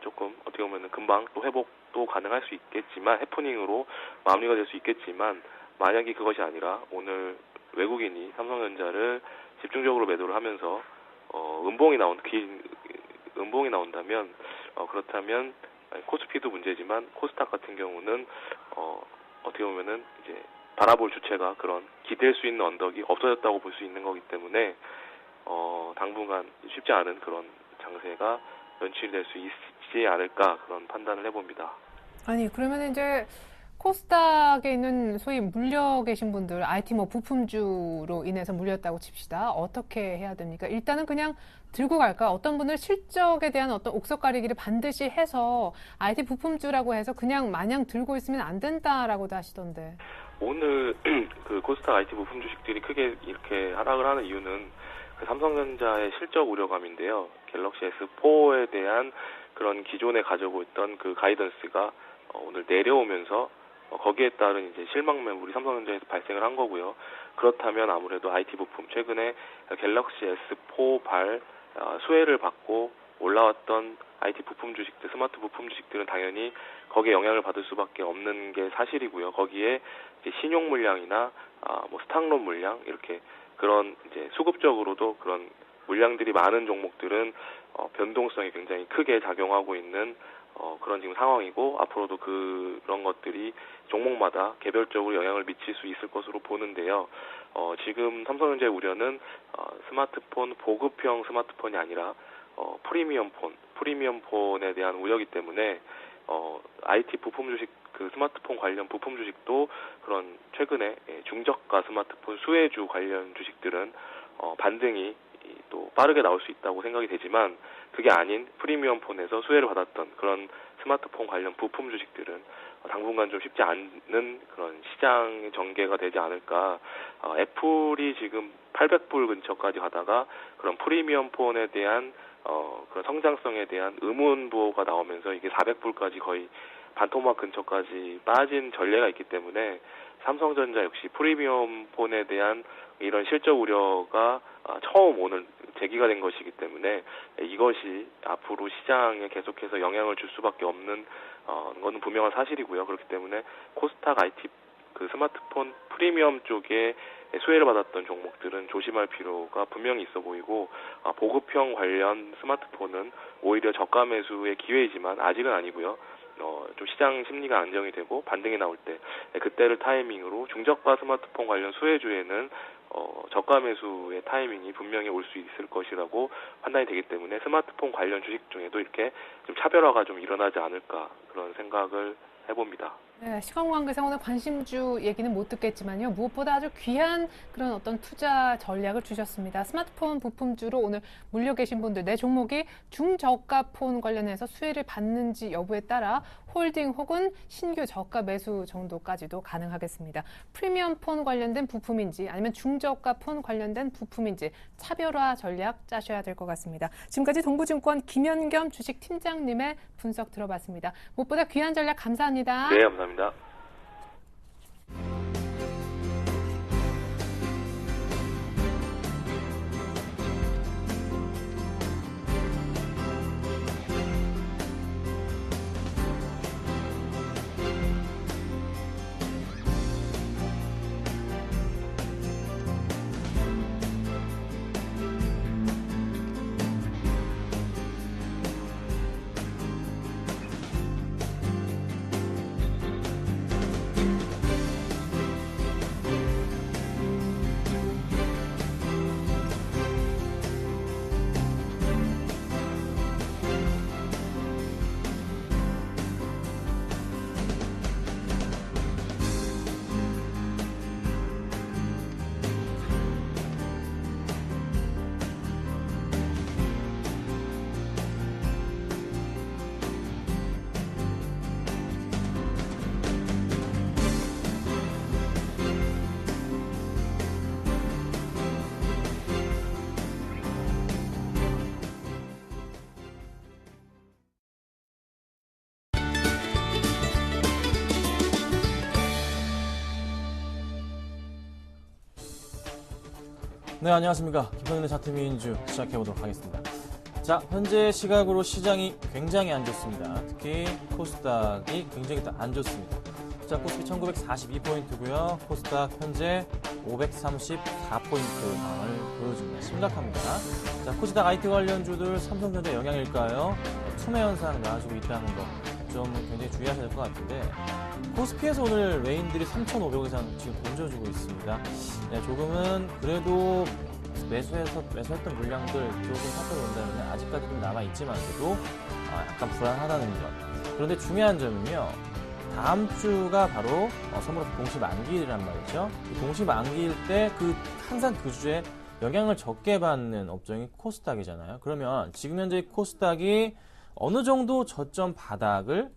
조금 어떻게 보면 금방 또 회복도 가능할 수 있겠지만 해프닝으로 마무리가 될 수 있겠지만 만약에 그것이 아니라 오늘 외국인이 삼성전자를 집중적으로 매도를 하면서 음봉이 나온다면 그렇다면 코스피도 문제지만 코스닥 같은 경우는 어떻게 보면은 이제 바라볼 주체가 그런 기댈 수 있는 언덕이 없어졌다고 볼 수 있는 거기 때문에 당분간 쉽지 않은 그런 장세가 연출될 수 있지 않을까 그런 판단을 해봅니다. 아니 그러면 이제 코스닥에 있는 소위 물려 계신 분들, IT 부품주로 인해서 물렸다고 칩시다. 어떻게 해야 됩니까? 일단은 그냥 들고 갈까? 어떤 분은 실적에 대한 어떤 옥석 가리기를 반드시 해서 IT 부품주라고 해서 그냥 마냥 들고 있으면 안 된다라고도 하시던데. 오늘 그 코스닥 IT 부품 주식들이 크게 이렇게 하락을 하는 이유는 그 삼성전자의 실적 우려감인데요. 갤럭시 S4에 대한 그런 기존에 가지고 있던 그 가이던스가 오늘 내려오면서 거기에 따른 이제 실망 매물이 삼성전자에서 발생을 한 거고요. 그렇다면 아무래도 IT 부품 최근에 갤럭시 S4 수혜를 받고 올라왔던 IT 부품 주식들, 스마트 부품 주식들은 당연히 거기에 영향을 받을 수밖에 없는 게 사실이고요. 거기에 이제 신용 물량이나 스탁론 물량 이렇게 그런 이제 수급적으로도 그런 물량들이 많은 종목들은 변동성이 굉장히 크게 작용하고 있는 그런 지금 상황이고, 앞으로도 그런 것들이 종목마다 개별적으로 영향을 미칠 수 있을 것으로 보는데요. 지금 삼성전자의 우려는 스마트폰, 보급형 스마트폰이 아니라 프리미엄 폰에 대한 우려이기 때문에 IT 부품 주식, 그 스마트폰 관련 부품 주식도 그런 최근에 중저가 스마트폰 수혜주 관련 주식들은 반등이 또 빠르게 나올 수 있다고 생각이 되지만, 그게 아닌 프리미엄 폰에서 수혜를 받았던 그런 스마트폰 관련 부품 주식들은 당분간 좀 쉽지 않는 그런 시장의 전개가 되지 않을까. 애플이 지금 800불 근처까지 가다가 그런 프리미엄 폰에 대한 그런 성장성에 대한 의문부호가 나오면서 이게 400불까지 거의 반토막 근처까지 빠진 전례가 있기 때문에, 삼성전자 역시 프리미엄 폰에 대한 이런 실적 우려가 처음 오늘 제기가 된 것이기 때문에, 이것이 앞으로 시장에 계속해서 영향을 줄 수밖에 없는 것은 분명한 사실이고요. 그렇기 때문에 코스닥 IT 그 스마트폰 프리미엄 쪽에 수혜를 받았던 종목들은 조심할 필요가 분명히 있어 보이고, 보급형 관련 스마트폰은 오히려 저가 매수의 기회이지만 아직은 아니고요. 좀 시장 심리가 안정이 되고 반등이 나올 때, 그때를 타이밍으로 중저가 스마트폰 관련 수혜주에는 저가 매수의 타이밍이 분명히 올 수 있을 것이라고 판단이 되기 때문에, 스마트폰 관련 주식 중에도 이렇게 좀 차별화가 좀 일어나지 않을까, 그런 생각을 해봅니다. 네, 시간 관계상 오늘 관심주 얘기는 못 듣겠지만요. 무엇보다 아주 귀한 그런 어떤 투자 전략을 주셨습니다. 스마트폰 부품주로 오늘 물려 계신 분들, 내 종목이 중저가 폰 관련해서 수혜를 받는지 여부에 따라 홀딩 혹은 신규 저가 매수 정도까지도 가능하겠습니다. 프리미엄 폰 관련된 부품인지 아니면 중저가 폰 관련된 부품인지 차별화 전략 짜셔야 될 것 같습니다. 지금까지 동부증권 김연겸 주식팀장님의 분석 들어봤습니다. 무엇보다 귀한 전략 감사합니다. 네, 감사합니다. 네, 안녕하십니까. 김현우의 차트미인주 시작해보도록 하겠습니다. 자, 현재 시각으로 시장이 굉장히 안 좋습니다. 특히 코스닥이 굉장히 안 좋습니다. 자, 코스피 1942포인트고요. 코스닥 현재 534포인트 상황을 보여줍니다. 심각합니다. 자, 코스닥 IT 관련주들 삼성전자 영향일까요? 투매 현상 나와주고 있다는 거 좀 굉장히 주의하셔야 될 것 같은데, 코스피에서 오늘 외인들이 3,500원 이상 지금 던져주고 있습니다. 네, 조금은 그래도 매수했던 물량들 조금 살펴본다면 아직까지 좀 남아있지만서도 약간 불안하다는 점. 그런데 중요한 점은요, 다음 주가 바로 선물업 공시 만기일이란 말이죠. 공시 만기일 때 항상 그 주에 영향을 적게 받는 업종이 코스닥이잖아요. 그러면 지금 현재 코스닥이 어느 정도 저점 바닥을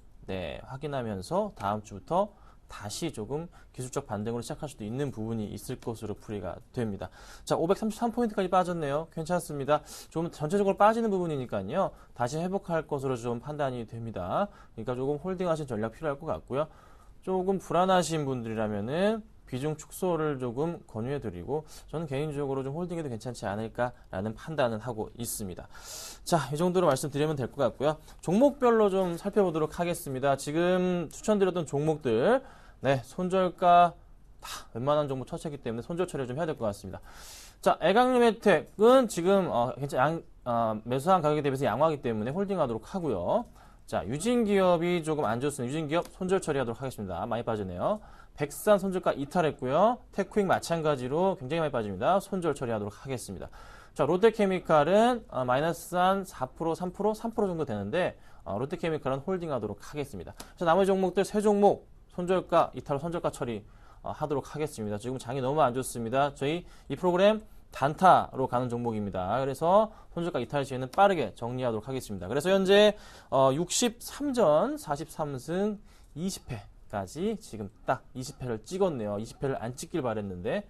확인하면서 다음 주부터 다시 조금 기술적 반등으로 시작할 수도 있는 부분이 있을 것으로 풀이가 됩니다. 자, 533포인트까지 빠졌네요. 괜찮습니다. 좀 전체적으로 빠지는 부분이니까요. 다시 회복할 것으로 좀 판단이 됩니다. 그러니까 조금 홀딩하신 전략 필요할 것 같고요. 조금 불안하신 분들이라면은 비중 축소를 조금 권유해드리고, 저는 개인적으로 좀 홀딩해도 괜찮지 않을까라는 판단은 하고 있습니다. 자, 이 정도로 말씀드리면 될 것 같고요. 종목별로 좀 살펴보도록 하겠습니다. 지금 추천드렸던 종목들, 네, 손절가 다 웬만한 종목 처치했기 때문에 손절 처리 좀 해야 될 것 같습니다. 자, 애강림 혜택은 지금 매수한 가격에 대비해서 양호하기 때문에 홀딩하도록 하고요. 자, 유진기업이 조금 안 좋습니다. 유진기업 손절 처리하도록 하겠습니다. 많이 빠지네요. 백산 손절가 이탈했고요. 테크익 마찬가지로 굉장히 많이 빠집니다. 손절 처리하도록 하겠습니다. 자, 롯데케미칼은 마이너스 한 4%, 3% 정도 되는데 롯데케미칼은 홀딩하도록 하겠습니다. 자, 나머지 종목들 세 종목 손절가 이탈, 손절가 처리 하도록 하겠습니다. 지금 장이 너무 안 좋습니다. 저희 이 프로그램 단타로 가는 종목입니다. 그래서 손절가 이탈 시에는 빠르게 정리하도록 하겠습니다. 그래서 현재 63전 43승 20패까지 지금 딱 20패를 찍었네요. 20패를 안 찍길 바랬는데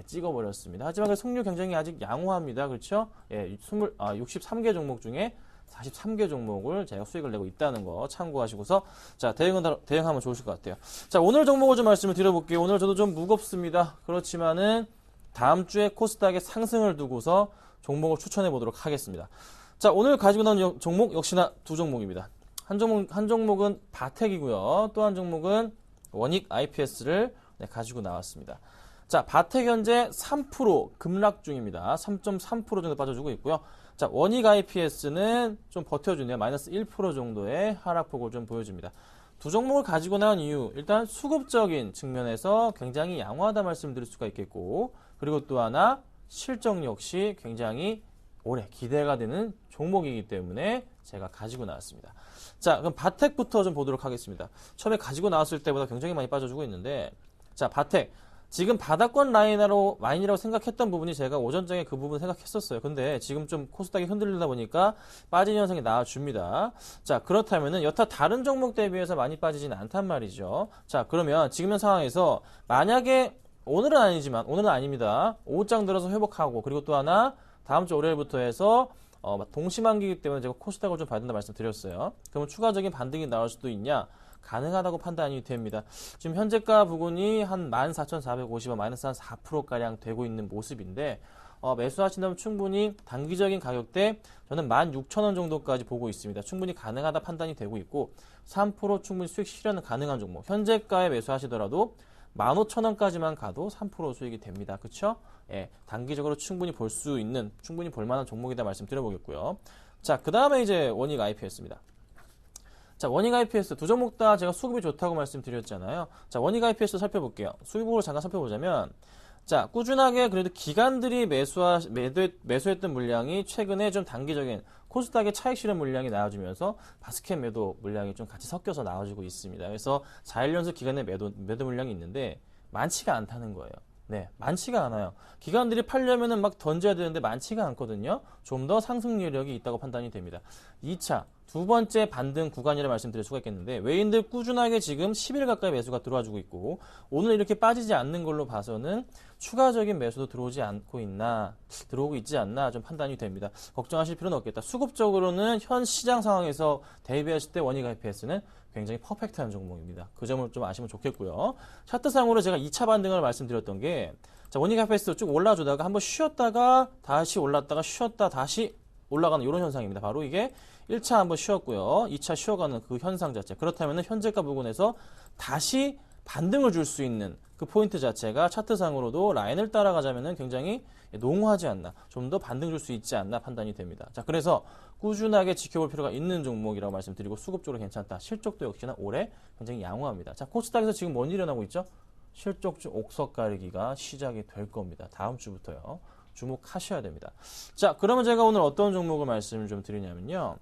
찍어버렸습니다. 하지만 승률 경쟁이 아직 양호합니다. 그렇죠? 63개 종목 중에 43개 종목을 제가 수익을 내고 있다는 거 참고하시고서 자, 대응하면 좋으실 것 같아요. 자, 오늘 종목을 좀 말씀을 드려볼게요. 오늘 저도 좀 무겁습니다. 그렇지만은 다음 주에 코스닥의 상승을 두고서 종목을 추천해 보도록 하겠습니다. 자, 오늘 가지고 나온 종목 역시나 두 종목입니다. 한 종목은 바텍이고요. 또 한 종목은 원익 IPS를 가지고 나왔습니다. 자, 바텍 현재 3% 급락 중입니다. 3.3% 정도 빠져주고 있고요. 자, 원익 IPS는 좀 버텨주네요. 마이너스 1% 정도의 하락폭을 좀 보여줍니다. 두 종목을 가지고 나온 이유, 일단 수급적인 측면에서 굉장히 양호하다 말씀드릴 수가 있겠고, 그리고 또 하나 실적 역시 굉장히 오래 기대가 되는 종목이기 때문에 제가 가지고 나왔습니다. 자, 그럼 바텍부터 좀 보도록 하겠습니다. 처음에 가지고 나왔을 때보다 굉장히 많이 빠져주고 있는데, 자, 바텍. 지금 바닥권 라인이라고 생각했던 부분이 제가 오전장에 그 부분 생각했었어요. 근데 지금 좀 코스닥이 흔들리다 보니까 빠지는 현상이 나와줍니다. 자, 그렇다면은 여타 다른 종목 대비해서 많이 빠지진 않단 말이죠. 자, 그러면 지금 현 상황에서 만약에 오늘은 아닙니다. 오후장 들어서 회복하고 그리고 또 하나 다음 주 월요일부터 해서 동시만기이기 때문에 제가 코스닥을 좀 봐야 된다 말씀드렸어요. 그러면 추가적인 반등이 나올 수도 있냐? 가능하다고 판단이 됩니다. 지금 현재가 부근이 한 14,450원 마이너스 한 4%가량 되고 있는 모습인데 매수하신다면 충분히 단기적인 가격대 저는 16,000원 정도까지 보고 있습니다. 충분히 가능하다 판단이 되고 있고 3% 충분히 수익 실현은 가능한 종목. 현재가에 매수하시더라도 15,000원까지만 가도 3% 수익이 됩니다. 그렇죠? 예, 단기적으로 충분히 볼 수 있는 충분히 볼 만한 종목이다 말씀드려보겠고요. 자, 그 다음에 이제 원익 IPS입니다. 자, 원익 IPS 두 종목 다 제가 수급이 좋다고 말씀드렸잖아요. 자, 원익 IPS 살펴볼게요. 수급으로 잠깐 살펴보자면, 자, 꾸준하게 그래도 기관들이 매수했던 물량이 최근에 좀 단기적인 코스닥의 차익 실현 물량이 나와주면서 바스켓 매도 물량이 좀 같이 섞여서 나와주고 있습니다. 그래서 4일 연속 기관의 매도 물량이 있는데 많지가 않다는 거예요. 네, 많지가 않아요. 기관들이 팔려면은 막 던져야 되는데 많지가 않거든요. 좀 더 상승 여력이 있다고 판단이 됩니다. 2차, 두 번째 반등 구간이라 말씀드릴 수가 있겠는데 외인들 꾸준하게 지금 10일 가까이 매수가 들어와주고 있고 오늘 이렇게 빠지지 않는 걸로 봐서는 추가적인 매수도 들어오고 있지 않나 좀 판단이 됩니다. 걱정하실 필요는 없겠다. 수급적으로는 현 시장 상황에서 대비했을 때 원익 IPS는 굉장히 퍼펙트한 종목입니다. 그 점을 좀 아시면 좋겠고요. 차트상으로 제가 2차 반등을 말씀드렸던 게 자, 원익 IPS 쭉 올라주다가 한번 쉬었다가 다시 올랐다가 쉬었다 다시 올라가는 이런 현상입니다. 바로 이게 1차 한번 쉬었고요. 2차 쉬어가는 그 현상 자체. 그렇다면 현재가 부근에서 다시 반등을 줄 수 있는 그 포인트 자체가 차트상으로도 라인을 따라가자면 굉장히 농후하지 않나, 좀 더 반등 줄 수 있지 않나 판단이 됩니다. 자, 그래서 꾸준하게 지켜볼 필요가 있는 종목이라고 말씀드리고 수급적으로 괜찮다. 실적도 역시나 올해 굉장히 양호합니다. 자, 코스닥에서 지금 뭔 일이 일어나고 있죠? 실적주 옥석 가리기가 시작이 될 겁니다. 다음 주부터요. 주목하셔야 됩니다. 자, 그러면 제가 오늘 어떤 종목을 말씀을 좀 드리냐면요.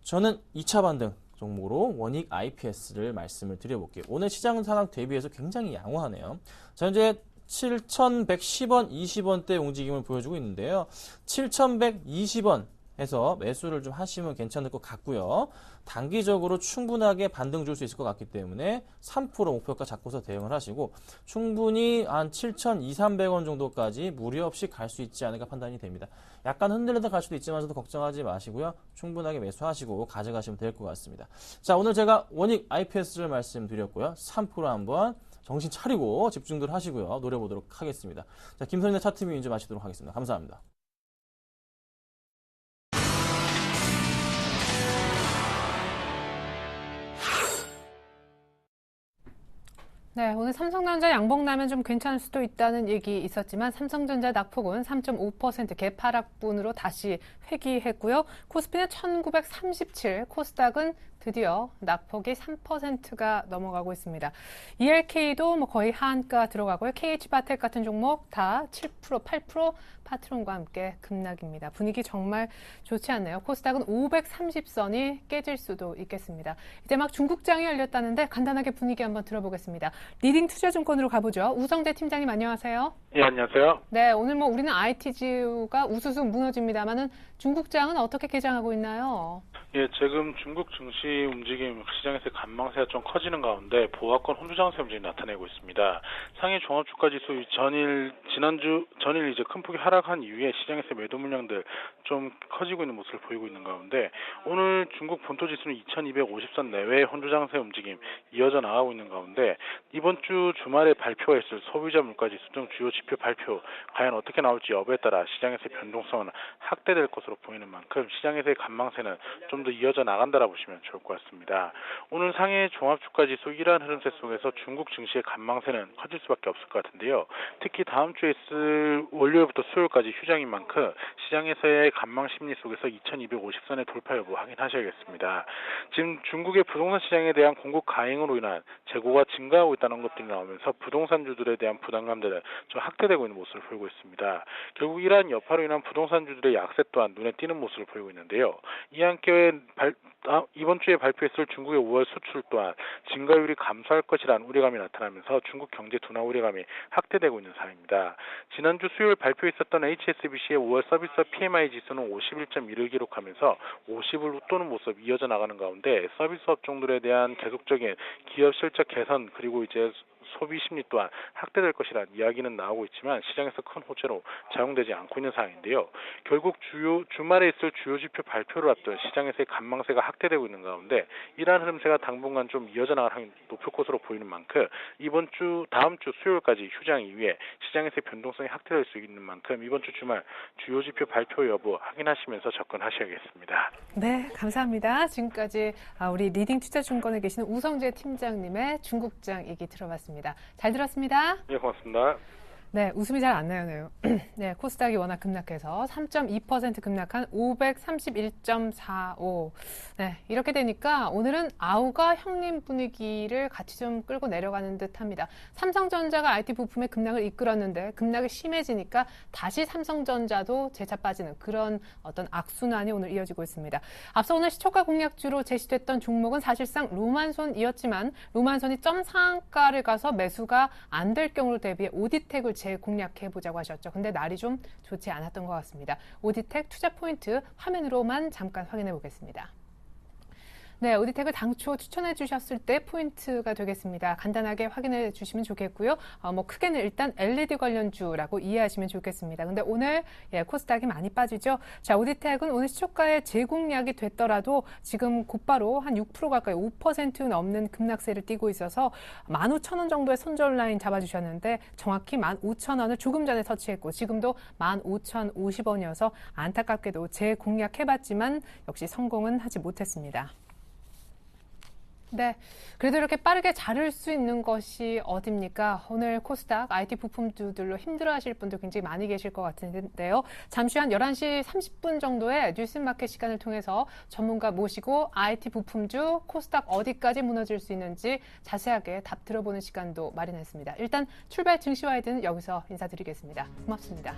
저는 2차 반등 종목으로 원익 IPS를 말씀을 드려볼게요. 오늘 시장 상황 대비해서 굉장히 양호하네요. 자, 현재 7,110원, 20원대 움직임을 보여주고 있는데요. 7,120원 해서 매수를 좀 하시면 괜찮을 것 같고요. 단기적으로 충분하게 반등 줄 수 있을 것 같기 때문에 3% 목표가 잡고서 대응을 하시고 충분히 한 7,200~300원 정도까지 무리 없이 갈 수 있지 않을까 판단이 됩니다. 약간 흔들려서 갈 수도 있지만서도 걱정하지 마시고요. 충분하게 매수하시고 가져가시면 될 것 같습니다. 자, 오늘 제가 원익 IPS를 말씀드렸고요. 3% 한번 정신 차리고 집중들 하시고요. 노려보도록 하겠습니다. 자, 김선인의 차트뷰 이제 마치도록 하겠습니다. 감사합니다. 네, 오늘 삼성전자 양봉 나면 좀 괜찮을 수도 있다는 얘기 있었지만 삼성전자 낙폭은 3.5% 개파락분으로 다시 회귀했고요. 코스피는 1937, 코스닥은 드디어 낙폭이 3%가 넘어가고 있습니다. ELK도 뭐 거의 하한가 들어가고요. KH바텍 같은 종목 다 7%, 8% 파트론과 함께 급락입니다. 분위기 정말 좋지 않네요. 코스닥은 530선이 깨질 수도 있겠습니다. 이제 막 중국장이 열렸다는데 간단하게 분위기 한번 들어보겠습니다. 리딩 투자증권으로 가보죠. 우성재 팀장님 안녕하세요. 예, 안녕하세요. 네, 오늘 뭐 우리는 IT지수가 우수수 무너집니다만은 중국장은 어떻게 개장하고 있나요? 예, 지금 중국 증시 움직임 시장에서의 관망세가 좀 커지는 가운데 보합권 혼조 장세 움직임이 나타내고 있습니다. 상해 종합주가지수 전일 이제 큰 폭이 하락한 이후에 시장에서 매도 물량들 좀 커지고 있는 모습을 보이고 있는 가운데 오늘 중국 본토 지수는 2250선 내외의 혼조 장세 움직임 이어져 나가고 있는 가운데 이번 주 주말에 발표가 있을 소비자 물가지수 등 주요 지표 발표 과연 어떻게 나올지 여부에 따라 시장에서의 변동성은 확대될 것으로 보이는 만큼 시장에서의 관망세는 좀 더 이어져 나간다라고 보시면 좋을 것 같습니다. 오늘 상해 종합주가지수 이러한 흐름세 속에서 중국 증시의 관망세는 커질 수밖에 없을 것 같은데요. 특히 다음 주에 있을 월요일부터 수요일까지 휴장인 만큼 시장에서의 관망 심리 속에서 2250선의 돌파 여부 확인하셔야겠습니다. 지금 중국의 부동산 시장에 대한 공급 가행으로 인한 재고가 증가하고 있다는 것들이 나오면서 부동산주들에 대한 부담감들은 좀 확대되고 있는 모습을 보이고 있습니다. 결국 이러한 여파로 인한 부동산주들의 약세 또한 눈에 띄는 모습을 보이고 있는데요. 이와 함께 이번 주에 발표했을 중국의 5월 수출 또한 증가율이 감소할 것이라는 우려감이 나타나면서 중국 경제 둔화 우려감이 확대되고 있는 상황입니다. 지난주 수요일 발표에 있었던 HSBC의 5월 서비스업 PMI 지수는 51.1을 기록하면서 50을 웃도는 모습 이어져 나가는 가운데 서비스업 종들에 대한 계속적인 기업 실적 개선 그리고 이제 소비 심리 또한 확대될 것이라는 이야기는 나오고 있지만 시장에서 큰 호재로 작용되지 않고 있는 상황인데요. 결국 주말에 있을 주요 지표 발표를 앞둔 시장에서의 관망세가 확대되고 있는 가운데 이러한 흐름세가 당분간 좀 이어져 나갈 확률이 높을 것으로 보이는 만큼 다음 주 수요일까지 휴장 이후에 시장에서의 변동성이 확대될 수 있는 만큼 이번 주 주말 주요 지표 발표 여부 확인하시면서 접근하셔야겠습니다. 네, 감사합니다. 지금까지 우리 리딩 투자증권에 계시는 우성재 팀장님의 중국장 얘기 들어봤습니다. 잘 들었습니다. 네, 고맙습니다. 네, 웃음이 잘 안 나요. 네, 코스닥이 워낙 급락해서 3.2% 급락한 531.45. 네, 이렇게 되니까 오늘은 아우가 형님 분위기를 같이 좀 끌고 내려가는 듯합니다. 삼성전자가 IT 부품의 급락을 이끌었는데 급락이 심해지니까 다시 삼성전자도 재차 빠지는 그런 어떤 악순환이 오늘 이어지고 있습니다. 앞서 오늘 시초가 공략주로 제시됐던 종목은 사실상 로만손이었지만 로만손이 점 상한가를 가서 매수가 안 될 경우를 대비해 오디텍을 재공략해보자고 하셨죠. 근데 날이 좀 좋지 않았던 것 같습니다. 오디텍 투자 포인트 화면으로만 잠깐 확인해 보겠습니다. 네, 오디텍을 당초 추천해 주셨을 때 포인트가 되겠습니다. 간단하게 확인해 주시면 좋겠고요. 크게는 일단 LED 관련주라고 이해하시면 좋겠습니다. 근데 오늘 코스닥이 많이 빠지죠. 자, 오디텍은 오늘 시초가에 재공략이 됐더라도 지금 곧바로 한 6% 가까이 5% 넘는 급락세를 띠고 있어서 15,000원 정도의 손절 라인 잡아주셨는데 정확히 15,000원을 조금 전에 터치했고 지금도 15,050원이어서 안타깝게도 재공략해봤지만 역시 성공은 하지 못했습니다. 네, 그래도 이렇게 빠르게 자를 수 있는 것이 어딥니까? 오늘 코스닥 IT 부품주들로 힘들어하실 분들 굉장히 많이 계실 것 같은데요. 잠시 한 11시 30분 정도에 뉴스마켓 시간을 통해서 전문가 모시고 IT 부품주 코스닥 어디까지 무너질 수 있는지 자세하게 답 들어보는 시간도 마련했습니다. 일단 출발 증시와이드는 여기서 인사드리겠습니다. 고맙습니다.